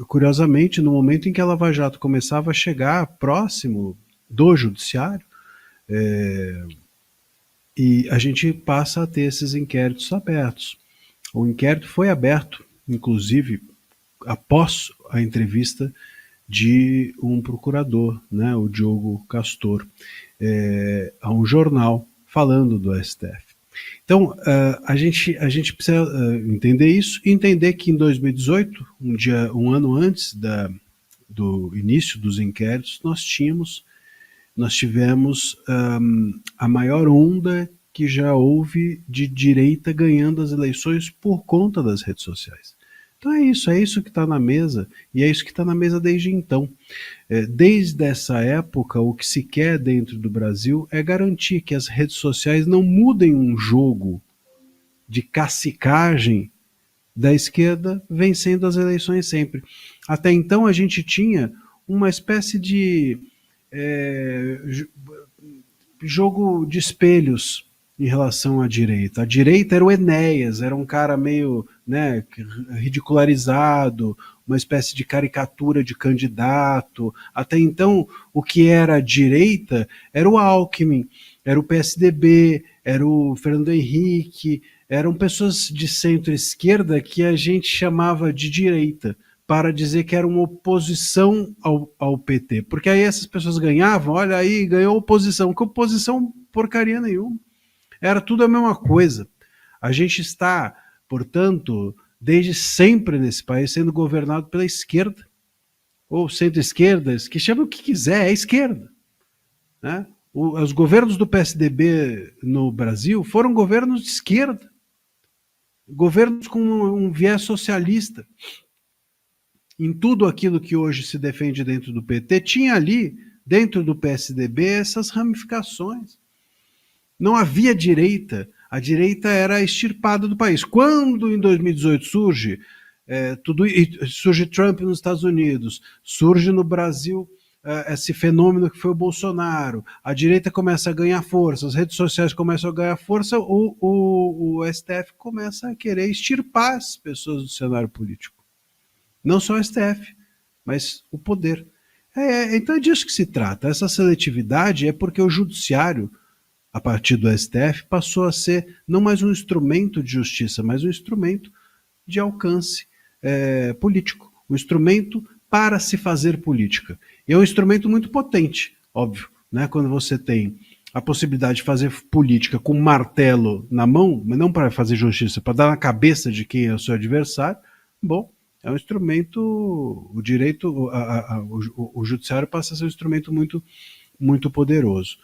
curiosamente no momento em que a Lava Jato começava a chegar próximo do judiciário, e a gente passa a ter esses inquéritos abertos. O inquérito foi aberto, inclusive, após a entrevista de um procurador, né, o Diogo Castor, a um jornal falando do STF. Então, a gente precisa entender isso e entender que em 2018, um ano antes do início dos inquéritos, nós tivemos a maior onda que já houve de direita ganhando as eleições por conta das redes sociais. Então é isso que está na mesa, e é isso que está na mesa desde então. Desde essa época, o que se quer dentro do Brasil é garantir que as redes sociais não mudem um jogo de cacicagem da esquerda vencendo as eleições sempre. Até então a gente tinha uma espécie de jogo de espelhos em relação à direita. A direita era o Enéas, era um cara meio, né, ridicularizado, uma espécie de caricatura de candidato. Até então, o que era a direita era o Alckmin, era o PSDB, era o Fernando Henrique, eram pessoas de centro-esquerda que a gente chamava de direita, para dizer que era uma oposição ao PT. Porque aí essas pessoas ganhavam, olha aí, ganhou oposição. Que oposição porcaria nenhuma. Era tudo a mesma coisa. A gente está, portanto, desde sempre nesse país sendo governado pela esquerda, ou centro-esquerda, que chama o que quiser, é esquerda. né? Os governos do PSDB no Brasil foram governos de esquerda, governos com um viés socialista. Em tudo aquilo que hoje se defende dentro do PT, tinha ali, dentro do PSDB, essas ramificações. Não havia direita, a direita era extirpada do país. Quando em 2018 surge Trump nos Estados Unidos, surge no Brasil esse fenômeno que foi o Bolsonaro, a direita começa a ganhar força, as redes sociais começam a ganhar força, o STF começa a querer extirpar as pessoas do cenário político. Não só o STF, mas o poder. Então é disso que se trata. Essa seletividade é porque o judiciário, a partir do STF, passou a ser não mais um instrumento de justiça, mas um instrumento de alcance político, um instrumento para se fazer política. E é um instrumento muito potente, óbvio, né? Quando você tem a possibilidade de fazer política com um martelo na mão, mas não para fazer justiça, para dar na cabeça de quem é o seu adversário, bom, é um instrumento, o direito, o judiciário passa a ser um instrumento muito, muito poderoso.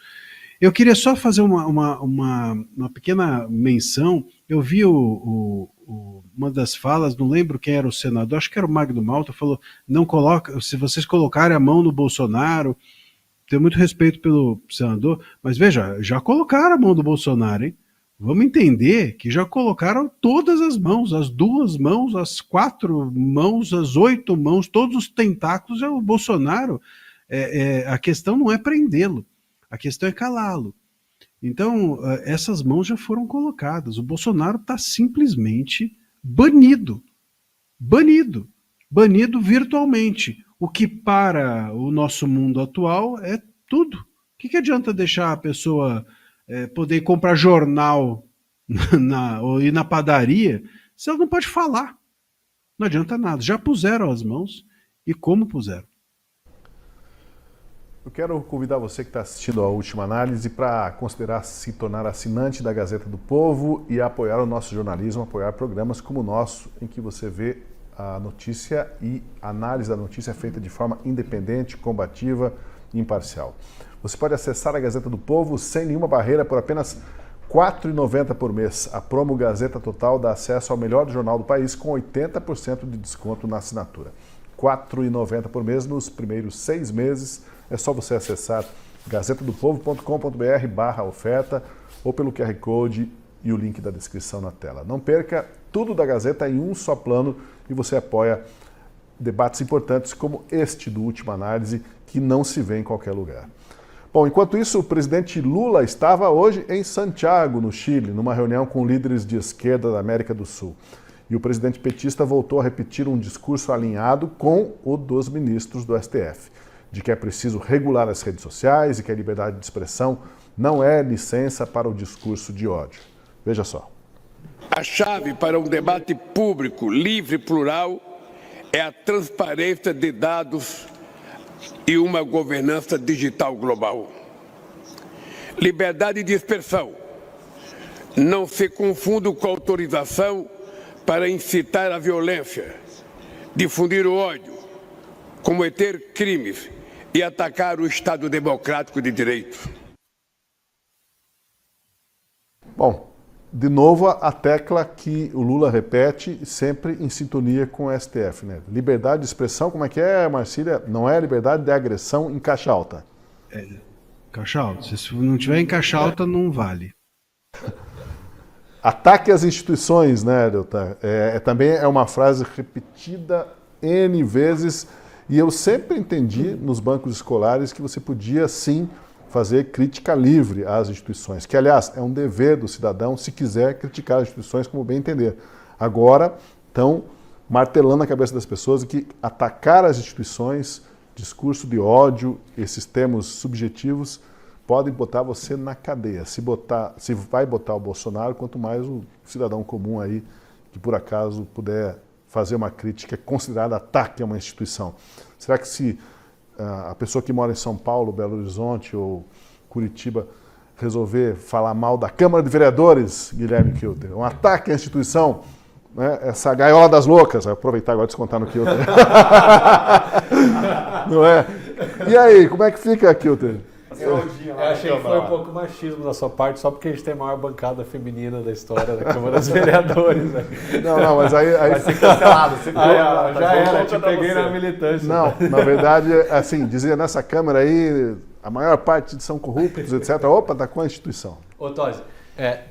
Eu queria só fazer uma pequena menção. Eu vi uma das falas, não lembro quem era o senador, acho que era o Magno Malta, falou, não coloca, se vocês colocarem a mão no Bolsonaro, tenho muito respeito pelo senador, mas veja, já colocaram a mão do Bolsonaro, hein? Vamos entender que já colocaram todas as mãos, as 2 mãos, as 4 mãos, as 8 mãos, todos os tentáculos é o Bolsonaro. A questão não é prendê-lo, a questão é calá-lo. Então, essas mãos já foram colocadas. O Bolsonaro está simplesmente banido. Banido. Banido virtualmente. O que para o nosso mundo atual é tudo. O que adianta deixar a pessoa poder comprar jornal ou ir na padaria se ela não pode falar? Não adianta nada. Já puseram as mãos e como puseram. Eu quero convidar você que está assistindo a Última Análise para considerar se tornar assinante da Gazeta do Povo e apoiar o nosso jornalismo, apoiar programas como o nosso, em que você vê a notícia e a análise da notícia feita de forma independente, combativa e imparcial. Você pode acessar a Gazeta do Povo sem nenhuma barreira por apenas R$ 4,90 por mês. A promo Gazeta Total dá acesso ao melhor jornal do país com 80% de desconto na assinatura. R$ 4,90 por mês nos primeiros 6 meses. É só você acessar gazetadopovo.com.br/oferta ou pelo QR Code e o link da descrição na tela. Não perca tudo da Gazeta em um só plano e você apoia debates importantes como este do Última Análise, que não se vê em qualquer lugar. Bom, enquanto isso, o presidente Lula estava hoje em Santiago, no Chile, numa reunião com líderes de esquerda da América do Sul. E o presidente petista voltou a repetir um discurso alinhado com o dos ministros do STF, de que é preciso regular as redes sociais e que a liberdade de expressão não é licença para o discurso de ódio. Veja só. A chave para um debate público, livre e plural é a transparência de dados e uma governança digital global. Liberdade de expressão não se confunda com autorização para incitar a violência, difundir o ódio, cometer crimes e atacar o Estado democrático de direito. Bom, de novo a tecla que o Lula repete sempre em sintonia com o STF, né? Liberdade de expressão, como é que é, Marcília? Não é liberdade de agressão em caixa alta. Caixa alta. Se não tiver em caixa alta, não vale. Ataque às instituições, né, Deltan? Também é uma frase repetida N vezes. E eu sempre entendi nos bancos escolares que você podia, sim, fazer crítica livre às instituições, que, aliás, é um dever do cidadão se quiser criticar as instituições como bem entender. Agora, estão martelando na cabeça das pessoas que atacar as instituições, discurso de ódio, esses termos subjetivos, podem botar você na cadeia. Se vai botar o Bolsonaro, quanto mais o cidadão comum aí, que por acaso puder fazer uma crítica considerada ataque a uma instituição. Será que se a pessoa que mora em São Paulo, Belo Horizonte ou Curitiba resolver falar mal da Câmara de Vereadores, Guilherme Kilter, um ataque à instituição, né? Essa gaiola das loucas, vou aproveitar agora de descontar no Kilter. Não é? E aí, como é que fica, Kilter? Eu achei que foi um pouco machismo da sua parte, só porque a gente tem a maior bancada feminina da história da Câmara dos Vereadores. Né? Não, mas aí... Vai ser cancelado. Já era, te peguei na militância. Não, na verdade, assim, dizia nessa Câmara aí, a maior parte são corruptos, etc. Opa, tá com a instituição. Ô, Tosi,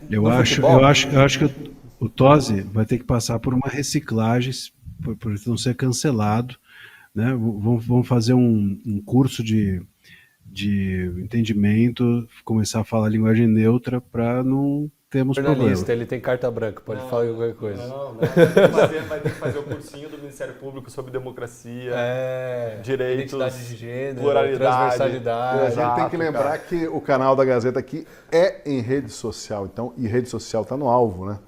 eu acho que o Tosi vai ter que passar por uma reciclagem, por não ser cancelado, né? Vamos fazer um curso de entendimento, começar a falar linguagem neutra para não termos problema. Ele tem carta branca, pode falar qualquer coisa. Vai ter que fazer o cursinho do Ministério Público sobre democracia, direitos, identidade de gênero, pluralidade, transversalidade. A gente tem que lembrar que o canal da Gazeta aqui é em rede social, então, e rede social está no alvo, né?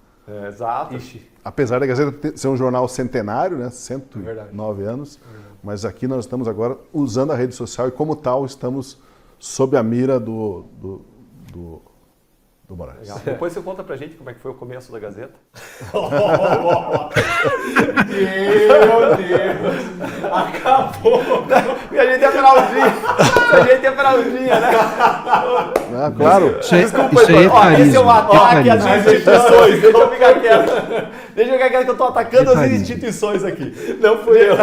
Exato. Apesar da Gazeta ser um jornal centenário, né, 109 anos, mas aqui nós estamos agora usando a rede social e como tal estamos sob a mira do Moraes. Legal. Depois você conta pra gente como é que foi o começo da Gazeta. Meu Deus! Acabou! E a gente é fraldinha. Né? Claro. Desculpa, isso aí é carisma. Esse é um ataque às instituições. Deixa eu ficar quieto que eu tô atacando as instituições aqui. Não fui eu.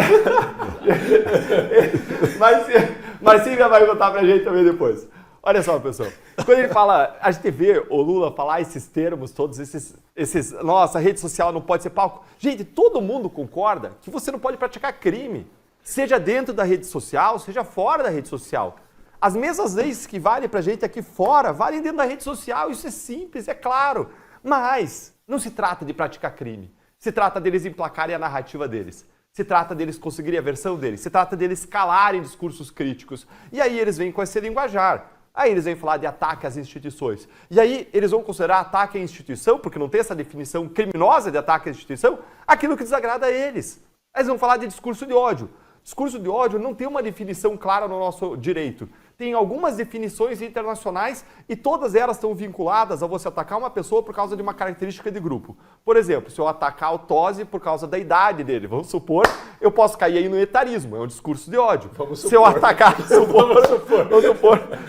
Mas Silvia vai contar pra gente também depois. Olha só, pessoal, quando ele fala, a gente vê o Lula falar esses termos, todos esses, nossa, a rede social não pode ser palco. Gente, todo mundo concorda que você não pode praticar crime, seja dentro da rede social, seja fora da rede social. As mesmas leis que valem pra gente aqui fora, valem dentro da rede social, isso é simples, é claro. Mas não se trata de praticar crime, se trata deles emplacarem a narrativa deles. Se trata deles conseguirem a versão deles, se trata deles calarem discursos críticos. E aí eles vêm com esse linguajar. Aí eles vêm falar de ataque às instituições. E aí eles vão considerar ataque à instituição, porque não tem essa definição criminosa de ataque à instituição, aquilo que desagrada a eles. Eles vão falar de discurso de ódio. Discurso de ódio não tem uma definição clara no nosso direito. Tem algumas definições internacionais e todas elas estão vinculadas a você atacar uma pessoa por causa de uma característica de grupo. Por exemplo, se eu atacar o Tosi por causa da idade dele, vamos supor, eu posso cair aí no etarismo, é um discurso de ódio. Se eu atacar,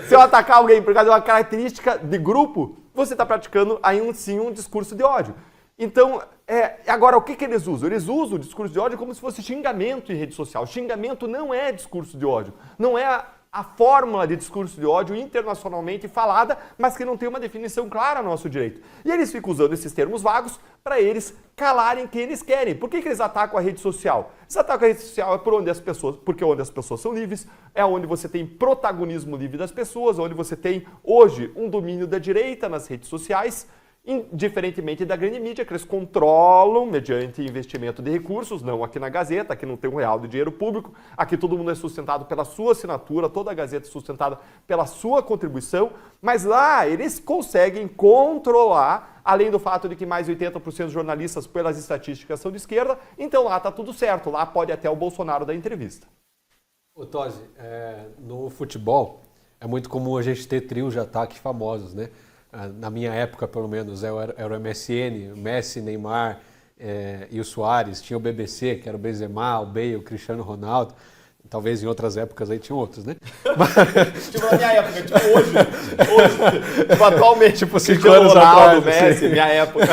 se eu atacar alguém por causa de uma característica de grupo, você está praticando aí sim um discurso de ódio. Então, agora o que eles usam? Eles usam o discurso de ódio como se fosse xingamento em rede social. Xingamento não é discurso de ódio, não é a fórmula de discurso de ódio internacionalmente falada, mas que não tem uma definição clara no nosso direito. E eles ficam usando esses termos vagos para eles calarem quem eles querem. Por que eles atacam a rede social? Eles atacam a rede social porque onde as pessoas são livres, é onde você tem protagonismo livre das pessoas, onde você tem hoje um domínio da direita nas redes sociais, diferentemente da grande mídia, que eles controlam mediante investimento de recursos, não aqui na Gazeta, aqui não tem um real de dinheiro público, aqui todo mundo é sustentado pela sua assinatura, toda a Gazeta é sustentada pela sua contribuição, mas lá eles conseguem controlar, além do fato de que mais de 80% dos jornalistas, pelas estatísticas, são de esquerda, então lá está tudo certo, lá pode até o Bolsonaro dar entrevista. Ô Tosi, no futebol é muito comum a gente ter trios de ataque famosos, né? Na minha época, pelo menos, era o MSN, o Messi, Neymar e o Suárez. Tinha o BBC, que era o Benzema, o Bale, o Cristiano Ronaldo. Talvez em outras épocas aí tinham outros, né? Tipo na minha época, tipo hoje. Tipo atualmente, tipo 5 anos atrás. Messi, assim. Minha época.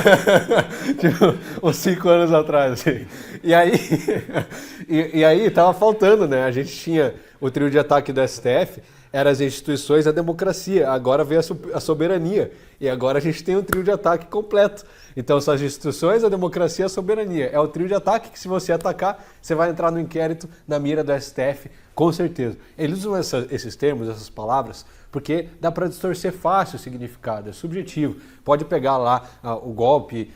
Tipo, uns 5 anos atrás, assim. E aí tava faltando, né? A gente tinha o trio de ataque do STF, eram as instituições e a democracia. Agora veio a soberania. E agora a gente tem um trio de ataque completo. Então são as instituições, a democracia e a soberania. É o trio de ataque que, se você atacar, você vai entrar no inquérito na mira do STF, com certeza. Eles usam esses termos, essas palavras, porque dá para distorcer fácil o significado, é subjetivo. Pode pegar lá o golpe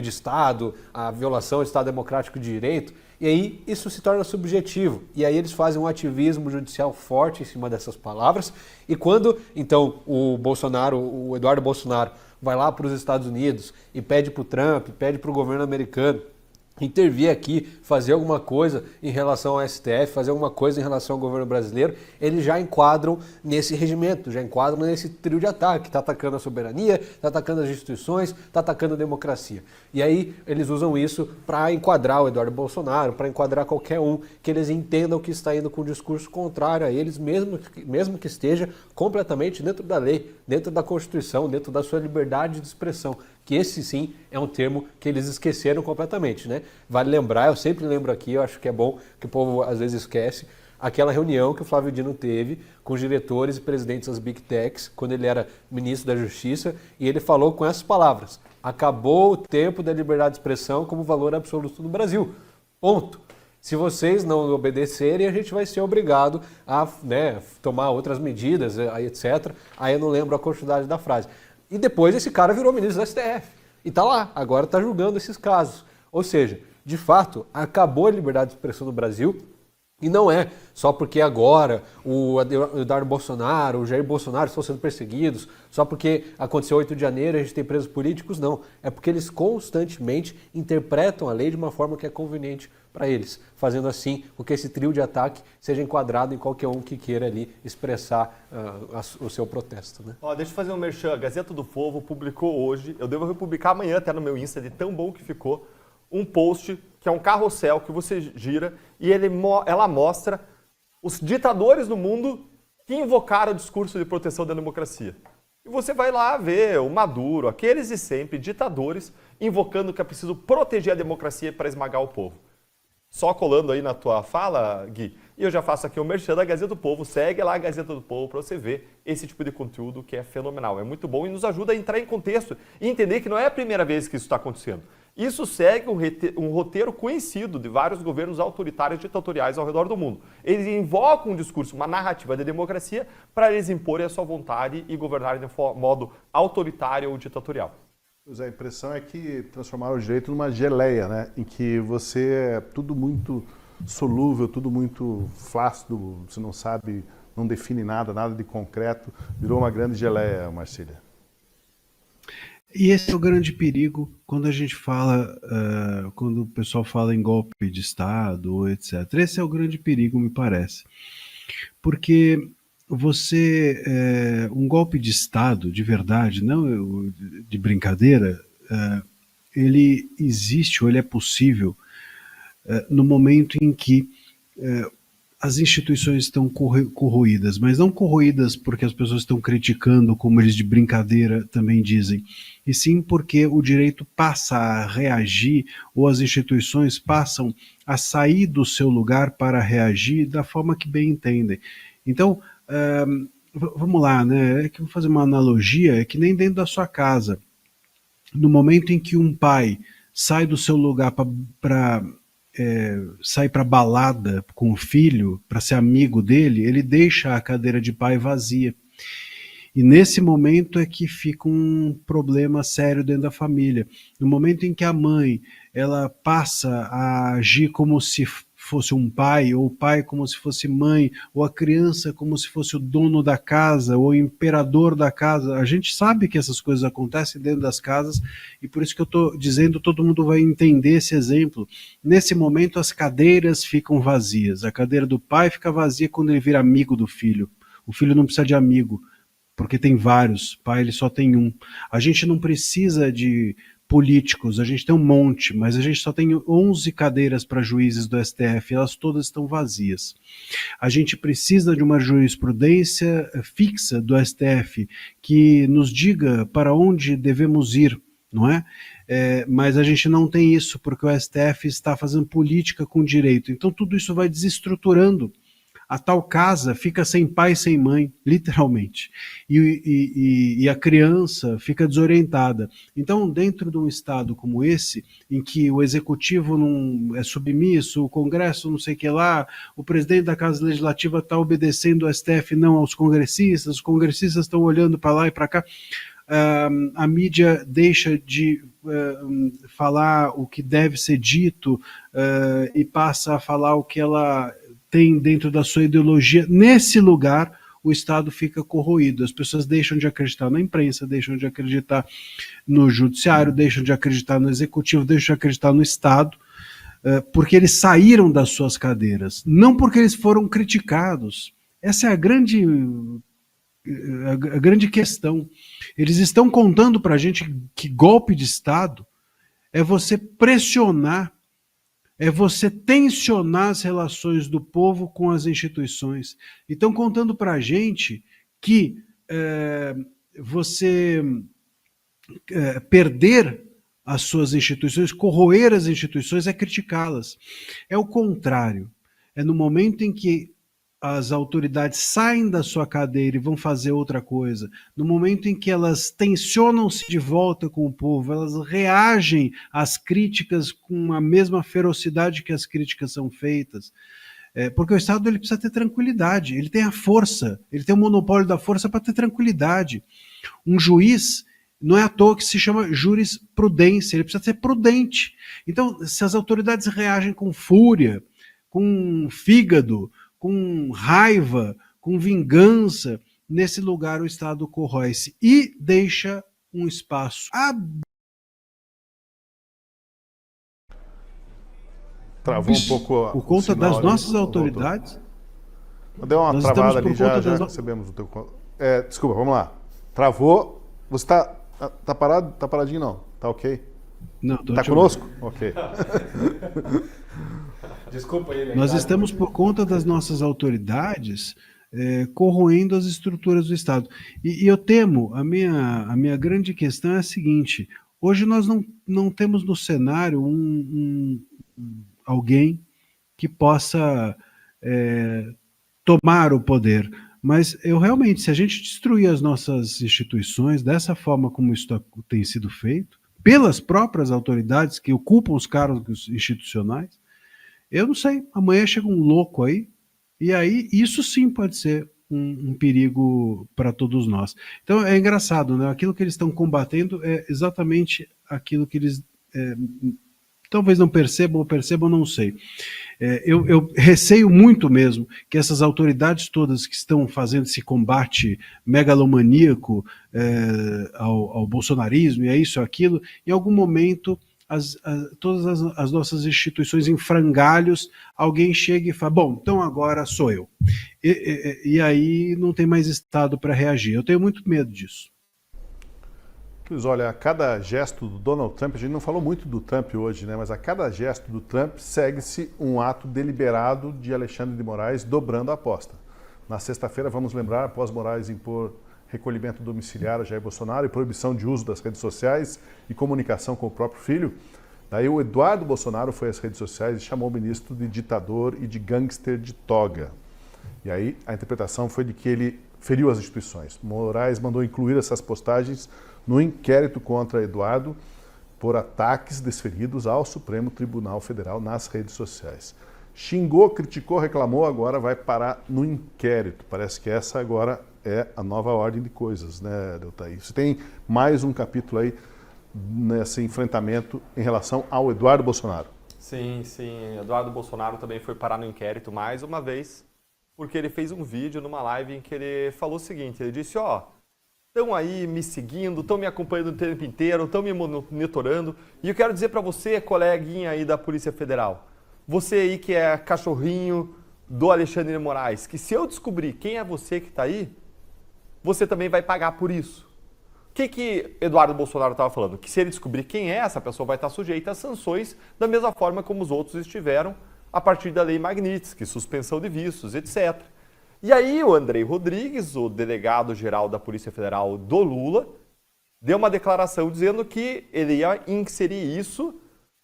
de Estado, a violação do Estado Democrático de Direito, e aí isso se torna subjetivo. E aí eles fazem um ativismo judicial forte em cima dessas palavras. E quando, então, o Eduardo Bolsonaro, vai lá para os Estados Unidos e pede para o Trump, pede para o governo americano intervir aqui, fazer alguma coisa em relação ao STF, fazer alguma coisa em relação ao governo brasileiro, eles já enquadram nesse regimento, já enquadram nesse trio de ataque, está atacando a soberania, está atacando as instituições, está atacando a democracia. E aí eles usam isso para enquadrar o Eduardo Bolsonaro, para enquadrar qualquer um que eles entendam que está indo com um discurso contrário a eles, mesmo que esteja completamente dentro da lei, dentro da Constituição, dentro da sua liberdade de expressão. Que esse sim é um termo que eles esqueceram completamente, né? Vale lembrar, eu sempre lembro aqui, eu acho que é bom que o povo às vezes esquece, aquela reunião que o Flávio Dino teve com os diretores e presidentes das Big Techs, quando ele era ministro da Justiça, e ele falou com essas palavras: acabou o tempo da liberdade de expressão como valor absoluto no Brasil. Ponto. Se vocês não obedecerem, a gente vai ser obrigado a, né, tomar outras medidas, etc. Aí eu não lembro a quantidade da frase. E depois esse cara virou ministro da STF. E está lá, agora está julgando esses casos. Ou seja, de fato, acabou a liberdade de expressão no Brasil. E não é só porque agora o Eduardo Bolsonaro, o Jair Bolsonaro estão sendo perseguidos, só porque aconteceu 8 de janeiro e a gente tem presos políticos, não. É porque eles constantemente interpretam a lei de uma forma que é conveniente para eles, fazendo assim com que esse trio de ataque seja enquadrado em qualquer um que queira ali expressar o seu protesto. Né? Deixa eu fazer um merchan. A Gazeta do Povo publicou hoje, eu devo republicar amanhã até no meu Insta, de tão bom que ficou, um post que é um carrossel que você gira e ela mostra os ditadores do mundo que invocaram o discurso de proteção da democracia. E você vai lá ver o Maduro, aqueles de sempre, ditadores, invocando que é preciso proteger a democracia para esmagar o povo. Só colando aí na tua fala, Gui, e eu já faço aqui o merchan da Gazeta do Povo. Segue lá a Gazeta do Povo para você ver esse tipo de conteúdo que é fenomenal. É muito bom e nos ajuda a entrar em contexto e entender que não é a primeira vez que isso está acontecendo. Isso segue um roteiro conhecido de vários governos autoritários e ditatoriais ao redor do mundo. Eles invocam um discurso, uma narrativa de democracia para eles imporem a sua vontade e governarem de modo autoritário ou ditatorial. Pois é, a impressão é que transformaram o direito numa geleia, né? Em que você é tudo muito solúvel, tudo muito flácido, você não sabe, não define nada, nada de concreto. Virou uma grande geleia, Marcília. E esse é o grande perigo quando a gente fala, quando o pessoal fala em golpe de Estado, etc. Esse é o grande perigo, me parece. Porque um golpe de Estado, de verdade, não de brincadeira, ele existe ou ele é possível no momento em que as instituições estão corroídas, mas não corroídas porque as pessoas estão criticando, como eles de brincadeira também dizem, e sim porque o direito passa a reagir ou as instituições passam a sair do seu lugar para reagir da forma que bem entendem. Então, vamos lá, né? Vou fazer uma analogia, é que nem dentro da sua casa. No momento em que um pai sai do seu lugar para sai para balada com o filho, para ser amigo dele, ele deixa a cadeira de pai vazia. E nesse momento é que fica um problema sério dentro da família. No momento em que a mãe ela passa a agir como se fosse um pai, ou o pai como se fosse mãe, ou a criança como se fosse o dono da casa, ou o imperador da casa. A gente sabe que essas coisas acontecem dentro das casas, e por isso que eu estou dizendo, todo mundo vai entender esse exemplo. Nesse momento as cadeiras ficam vazias. A cadeira do pai fica vazia quando ele vira amigo do filho. O filho não precisa de amigo, porque tem vários, pai ele só tem um. A gente não precisa de políticos, a gente tem um monte, mas a gente só tem 11 cadeiras para juízes do STF, elas todas estão vazias. A gente precisa de uma jurisprudência fixa do STF que nos diga para onde devemos ir, não é? Mas a gente não tem isso porque o STF está fazendo política com direito, então tudo isso vai desestruturando. A tal casa fica sem pai e sem mãe, literalmente, e a criança fica desorientada. Então, dentro de um estado como esse, em que o executivo não é submisso, o Congresso não sei o que lá, o presidente da Casa Legislativa está obedecendo ao STF, não aos congressistas, os congressistas estão olhando para lá e para cá, a mídia deixa de falar o que deve ser dito e passa a falar o que ela tem dentro da sua ideologia. Nesse lugar o Estado fica corroído, as pessoas deixam de acreditar na imprensa, deixam de acreditar no judiciário, deixam de acreditar no executivo, deixam de acreditar no Estado, porque eles saíram das suas cadeiras, não porque eles foram criticados. Essa é a grande questão. Eles estão contando para a gente que golpe de Estado é você pressionar, é você tensionar as relações do povo com as instituições. E estão contando para a gente que você perder as suas instituições, corroer as instituições é criticá-las. É o contrário. É no momento em que as autoridades saem da sua cadeira e vão fazer outra coisa, no momento em que elas tensionam-se de volta com o povo, elas reagem às críticas com a mesma ferocidade que as críticas são feitas, porque o Estado ele precisa ter tranquilidade, ele tem a força, ele tem o monopólio da força para ter tranquilidade. Um juiz, não é à toa que se chama jurisprudência, ele precisa ser prudente. Então, se as autoridades reagem com fúria, com fígado, com raiva, com vingança, nesse lugar o Estado corrói-se e deixa um espaço Travou um pouco por conta das nossas autoridades. Deu uma travada ali, já recebemos o teu... desculpa, vamos lá. Travou. Você tá parado? Tá paradinho não? Tá ok? Não, tá conosco? Ok. Desculpa ele. Nós estamos, por conta das nossas autoridades, corroendo as estruturas do Estado. E eu temo, a minha grande questão é a seguinte: hoje nós não temos no cenário alguém que possa tomar o poder. Mas eu realmente, se a gente destruir as nossas instituições dessa forma como isso tem sido feito, pelas próprias autoridades que ocupam os cargos institucionais, eu não sei, amanhã chega um louco aí, e aí isso sim pode ser um perigo para todos nós. Então é engraçado, né? Aquilo que eles estão combatendo é exatamente aquilo que eles talvez não percebam ou percebam, não sei. Eu receio muito mesmo que essas autoridades todas que estão fazendo esse combate megalomaníaco ao bolsonarismo, e é isso, aquilo, em algum momento todas as nossas instituições em frangalhos, alguém chega e fala, bom, então agora sou eu. E aí não tem mais Estado para reagir. Eu tenho muito medo disso. Pois olha, a cada gesto do Donald Trump, a gente não falou muito do Trump hoje, né? Mas a cada gesto do Trump segue-se um ato deliberado de Alexandre de Moraes dobrando a aposta. Na sexta-feira, vamos lembrar, após Moraes impor recolhimento domiciliar a Jair Bolsonaro e proibição de uso das redes sociais e comunicação com o próprio filho, daí o Eduardo Bolsonaro foi às redes sociais e chamou o ministro de ditador e de gangster de toga. E aí a interpretação foi de que ele feriu as instituições. Moraes mandou incluir essas postagens no inquérito contra Eduardo por ataques desferidos ao Supremo Tribunal Federal nas redes sociais. Xingou, criticou, reclamou, agora vai parar no inquérito. Parece que essa agora é a nova ordem de coisas, né, Deltaí? Você tem mais um capítulo aí nesse enfrentamento em relação ao Eduardo Bolsonaro. Sim. Eduardo Bolsonaro também foi parar no inquérito mais uma vez, porque ele fez um vídeo numa live em que ele falou o seguinte, ele disse, estão aí me seguindo, estão me acompanhando o tempo inteiro, estão me monitorando, e eu quero dizer para você, coleguinha aí da Polícia Federal, você aí que é cachorrinho do Alexandre de Moraes, que se eu descobrir quem é você que está aí, você também vai pagar por isso. O que Eduardo Bolsonaro estava falando? Que se ele descobrir quem é, essa pessoa vai estar sujeita a sanções da mesma forma como os outros estiveram a partir da Lei Magnitsky, suspensão de vistos, etc. E aí o Andrei Rodrigues, o delegado-geral da Polícia Federal do Lula, deu uma declaração dizendo que ele ia inserir isso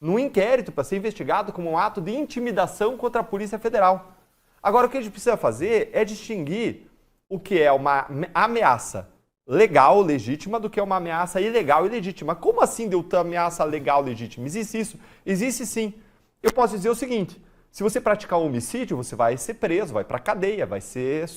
num inquérito para ser investigado como um ato de intimidação contra a Polícia Federal. Agora, o que a gente precisa fazer é distinguir o que é uma ameaça legal, legítima, do que é uma ameaça ilegal e legítima. Como assim deu ameaça legal, legítima? Existe isso? Existe sim. Eu posso dizer o seguinte, se você praticar um homicídio, você vai ser preso, vai para a cadeia, vai ser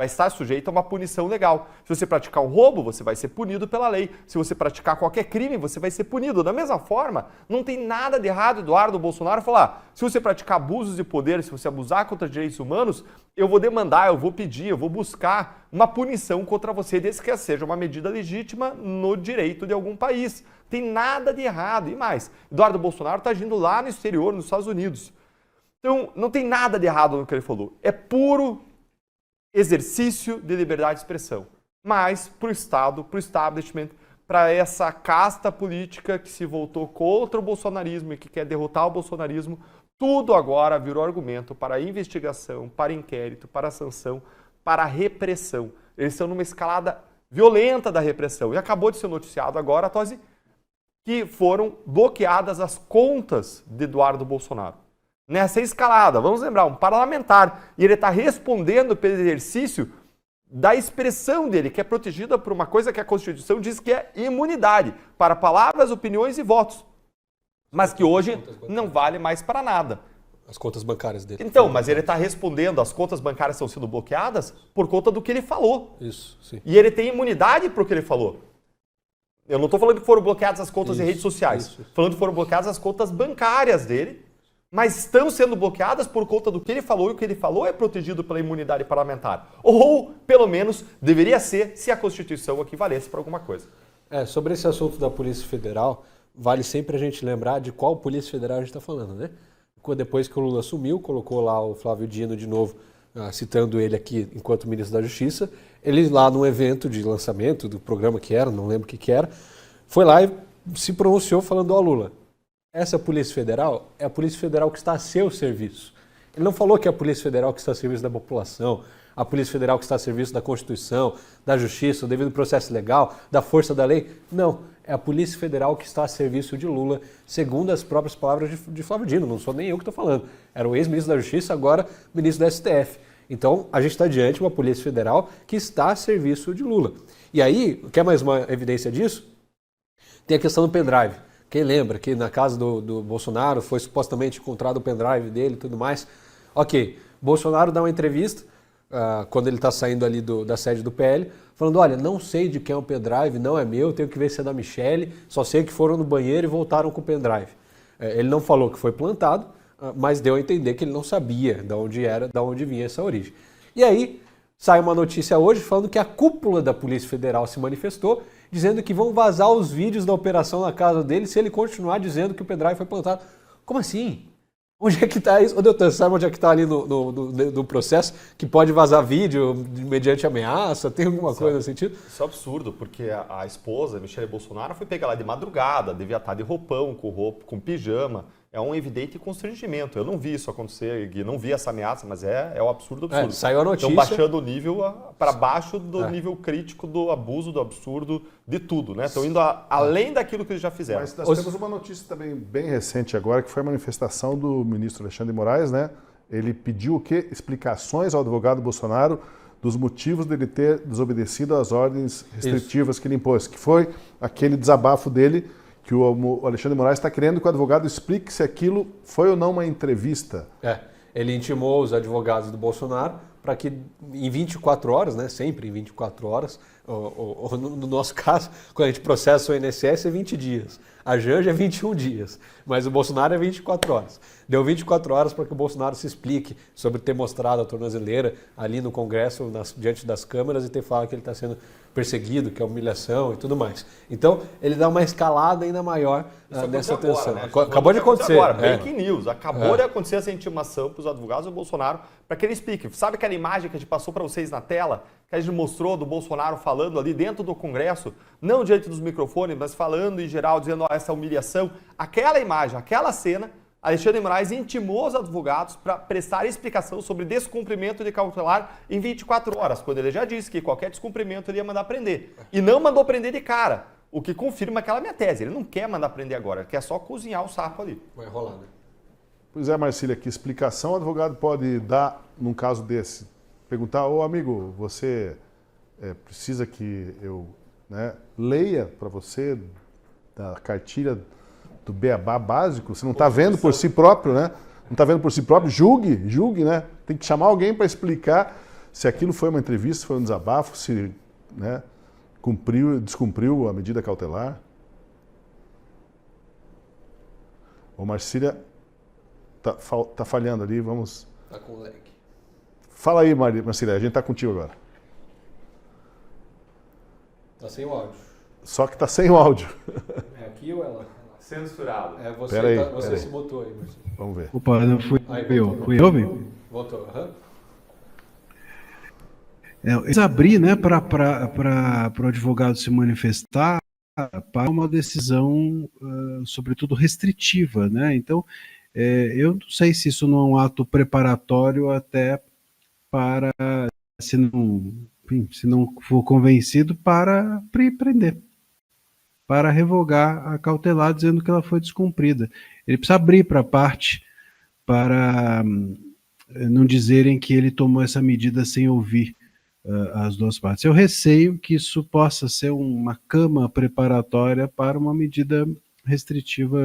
vai estar sujeito a uma punição legal. Se você praticar um roubo, você vai ser punido pela lei. Se você praticar qualquer crime, você vai ser punido. Da mesma forma, não tem nada de errado Eduardo Bolsonaro falar, se você praticar abusos de poder, se você abusar contra direitos humanos, eu vou demandar, eu vou pedir, eu vou buscar uma punição contra você, desde que seja uma medida legítima no direito de algum país. Tem nada de errado. E mais, Eduardo Bolsonaro está agindo lá no exterior, nos Estados Unidos. Então, não tem nada de errado no que ele falou. É puro exercício de liberdade de expressão. Mas, para o Estado, para o establishment, para essa casta política que se voltou contra o bolsonarismo e que quer derrotar o bolsonarismo, tudo agora virou argumento para investigação, para inquérito, para sanção, para repressão. Eles estão numa escalada violenta da repressão. E acabou de ser noticiado agora, Tosi, que foram bloqueadas as contas de Eduardo Bolsonaro. Nessa escalada, vamos lembrar, um parlamentar, e ele está respondendo pelo exercício da expressão dele, que é protegida por uma coisa que a Constituição diz que é imunidade, para palavras, opiniões e votos, mas que hoje não vale mais para nada. As contas bancárias dele. Então, mas ele está respondendo, as contas bancárias estão sendo bloqueadas por conta do que ele falou. Isso, sim. E ele tem imunidade para o que ele falou. Eu não estou falando que foram bloqueadas as contas em redes sociais, falando que foram bloqueadas as contas bancárias dele, mas estão sendo bloqueadas por conta do que ele falou, e o que ele falou é protegido pela imunidade parlamentar. Ou, pelo menos, deveria ser, se a Constituição aqui valesse para alguma coisa. Sobre esse assunto da Polícia Federal, vale sempre a gente lembrar de qual Polícia Federal a gente está falando, né? Depois que o Lula assumiu, colocou lá o Flávio Dino de novo, citando ele aqui enquanto ministro da Justiça, ele lá num evento de lançamento do programa que era, não lembro o que era, foi lá e se pronunciou falando ao Lula. Essa Polícia Federal é a Polícia Federal que está a seu serviço. Ele não falou que é a Polícia Federal que está a serviço da população, a Polícia Federal que está a serviço da Constituição, da Justiça, do devido processo legal, da força da lei. Não, é a Polícia Federal que está a serviço de Lula, segundo as próprias palavras de Flávio Dino. Não sou nem eu que estou falando. Era o ex-ministro da Justiça, agora ministro da STF. Então, a gente está diante de uma Polícia Federal que está a serviço de Lula. E aí, quer mais uma evidência disso? Tem a questão do pendrive. Quem lembra que na casa do Bolsonaro foi supostamente encontrado o pendrive dele e tudo mais? Ok, Bolsonaro dá uma entrevista, quando ele está saindo ali da sede do PL, falando, olha, não sei de quem é o pendrive, não é meu, tenho que ver se é da Michelle, só sei que foram no banheiro e voltaram com o pendrive. Ele não falou que foi plantado, mas deu a entender que ele não sabia de onde vinha essa origem. E aí, sai uma notícia hoje falando que a cúpula da Polícia Federal se manifestou, dizendo que vão vazar os vídeos da operação na casa dele se ele continuar dizendo que o pendrive foi plantado. Como assim? Onde é que está isso? Ô, doutor, sabe onde é que está ali no processo que pode vazar vídeo mediante ameaça? Tem alguma coisa nesse sentido? Isso é absurdo, porque a esposa, Michelle Bolsonaro, foi pegar lá de madrugada, devia estar de roupão, com pijama. É um evidente constrangimento. Eu não vi isso acontecer, Gui, não vi essa ameaça, mas é um absurdo. Saiu a notícia. Estão baixando o nível para baixo do nível crítico do abuso, do absurdo, de tudo, né? Estão indo além daquilo que eles já fizeram. Mas nós temos uma notícia também bem recente agora, que foi a manifestação do ministro Alexandre de Moraes, né? Ele pediu o quê? Explicações ao advogado Bolsonaro dos motivos dele ter desobedecido às ordens restritivas que ele impôs, que foi aquele desabafo dele, que o Alexandre de Moraes está querendo que o advogado explique se aquilo foi ou não uma entrevista. Ele intimou os advogados do Bolsonaro para que em 24 horas, né, sempre em 24 horas, ou no nosso caso, quando a gente processa o INSS é 20 dias, a Janja é 21 dias, mas o Bolsonaro é 24 horas. Deu 24 horas para que o Bolsonaro se explique sobre ter mostrado a tornozeleira ali no Congresso, diante das câmeras, e ter falado que ele está sendo perseguido, que é humilhação e tudo mais. Então, ele dá uma escalada ainda maior nessa tensão. Né? Acabou de acontecer. Agora, breaking news. Acabou de acontecer essa intimação para os advogados do Bolsonaro para que ele explique. Sabe aquela imagem que a gente passou para vocês na tela, que a gente mostrou do Bolsonaro falando ali dentro do Congresso, não diante dos microfones, mas falando em geral, dizendo essa humilhação? Aquela imagem, aquela cena, Alexandre de Moraes intimou os advogados para prestar explicação sobre descumprimento de cautelar em 24 horas, quando ele já disse que qualquer descumprimento ele ia mandar prender. E não mandou prender de cara, o que confirma aquela minha tese. Ele não quer mandar prender agora, ele quer só cozinhar o sapo ali. Vai rolar, né? Pois é, Marcília, que explicação o advogado pode dar num caso desse? Perguntar, ô amigo, você precisa que eu leia para você da cartilha do beabá básico? Você não está vendo por si próprio, né? Não está vendo por si próprio? Julgue, né? Tem que chamar alguém para explicar se aquilo foi uma entrevista, foi um desabafo, se, né, descumpriu a medida cautelar. Ô Marcília, tá falhando ali, vamos... Tá com lag. Fala aí, Marcília, a gente tá contigo agora. Tá sem o áudio. Só que tá sem o áudio. É aqui ou é lá? Censurado. É, você, Pera aí. se botou aí, Marcelo. Vamos ver. Opa, não fui eu. Fui eu, meu? Voltou. Eles abrir, né, para o advogado se manifestar para uma decisão, sobretudo restritiva, né? Então, eu não sei se isso não é um ato preparatório até para, se não for convencido, para prender, para revogar a cautelar, dizendo que ela foi descumprida. Ele precisa abrir para a parte para não dizerem que ele tomou essa medida sem ouvir as duas partes. Eu receio que isso possa ser uma cama preparatória para uma medida restritiva,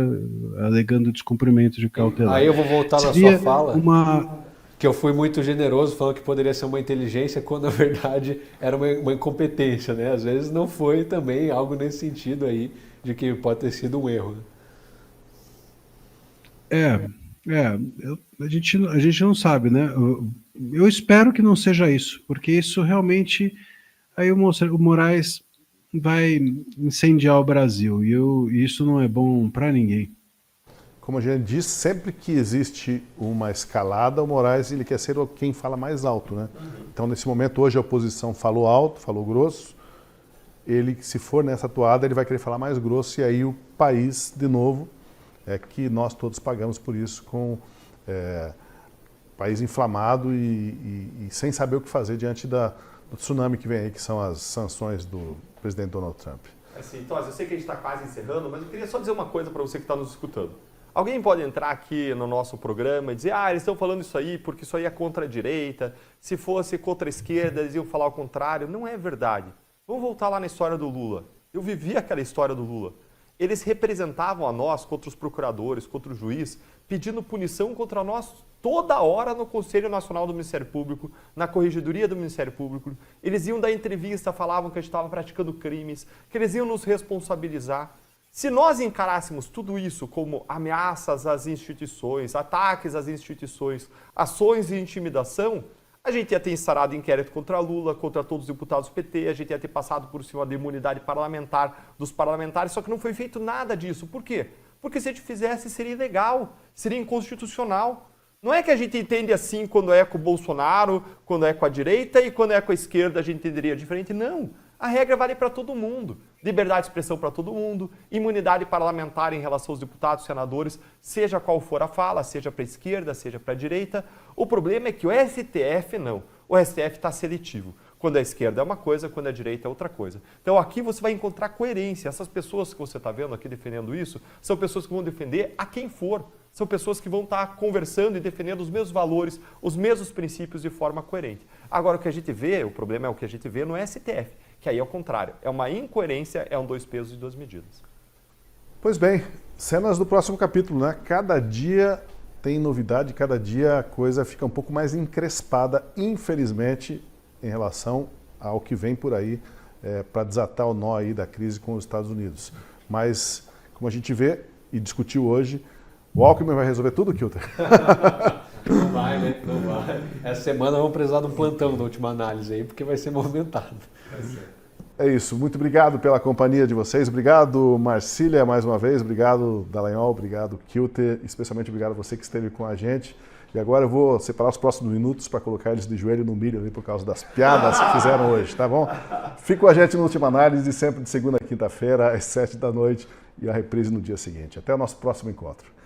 alegando descumprimento de cautelar. Aí eu vou voltar na sua fala, que eu fui muito generoso, falando que poderia ser uma inteligência, quando na verdade era uma incompetência, né? Às vezes não foi também algo nesse sentido aí, de que pode ter sido um erro. A gente não sabe, né? Eu espero que não seja isso, porque isso realmente, aí o Moraes vai incendiar o Brasil, e isso não é bom para ninguém. Como a gente diz, sempre que existe uma escalada, o Moraes ele quer ser quem fala mais alto, né? Então, nesse momento, hoje a oposição falou alto, falou grosso. Ele, se for nessa toada, ele vai querer falar mais grosso, e aí o país, de novo, que nós todos pagamos por isso, com país inflamado e sem saber o que fazer diante do tsunami que vem aí, que são as sanções do presidente Donald Trump. Assim, então, eu sei que a gente está quase encerrando, mas eu queria só dizer uma coisa para você que está nos escutando. Alguém pode entrar aqui no nosso programa e dizer, eles estão falando isso aí porque isso aí é contra a direita, se fosse contra a esquerda eles iam falar o contrário. Não é verdade. Vamos voltar lá na história do Lula. Eu vivi aquela história do Lula. Eles representavam a nós contra os procuradores, contra o juiz, pedindo punição contra nós toda hora no Conselho Nacional do Ministério Público, na Corregedoria do Ministério Público. Eles iam dar entrevista, falavam que a gente estava praticando crimes, que eles iam nos responsabilizar. Se nós encarássemos tudo isso como ameaças às instituições, ataques às instituições, ações de intimidação, a gente ia ter instaurado inquérito contra Lula, contra todos os deputados do PT, a gente ia ter passado por cima da imunidade parlamentar dos parlamentares, só que não foi feito nada disso. Por quê? Porque se a gente fizesse, seria ilegal, seria inconstitucional. Não é que a gente entende assim quando é com o Bolsonaro, quando é com a direita e quando é com a esquerda a gente entenderia diferente. Não. A regra vale para todo mundo. Liberdade de expressão para todo mundo, imunidade parlamentar em relação aos deputados, senadores, seja qual for a fala, seja para a esquerda, seja para a direita. O problema é que o STF não. O STF está seletivo. Quando a esquerda é uma coisa, quando a direita é outra coisa. Então aqui você vai encontrar coerência. Essas pessoas que você está vendo aqui defendendo isso, são pessoas que vão defender a quem for. São pessoas que vão estar conversando e defendendo os mesmos valores, os mesmos princípios de forma coerente. Agora o que a gente vê, o problema é o que a gente vê no STF, que aí é o contrário. É uma incoerência, é um dois pesos e duas medidas. Pois bem, cenas do próximo capítulo, né? Cada dia tem novidade, cada dia a coisa fica um pouco mais encrespada, infelizmente, em relação ao que vem por aí para desatar o nó aí da crise com os Estados Unidos. Mas, como a gente vê e discutiu hoje, o Alckmin vai resolver tudo, Kilter? Não vai, né? Não vai. Essa semana vamos precisar de um plantão da última análise aí, porque vai ser movimentado. É isso. Muito obrigado pela companhia de vocês. Obrigado, Marcília, mais uma vez. Obrigado, Dallagnol. Obrigado, Kilter. Especialmente obrigado a você que esteve com a gente. E agora eu vou separar os próximos minutos para colocar eles de joelho no milho ali por causa das piadas que fizeram hoje, tá bom? Fique com a gente no Última Análise, sempre de segunda a quinta-feira, às 7 da noite, e a reprise no dia seguinte. Até o nosso próximo encontro.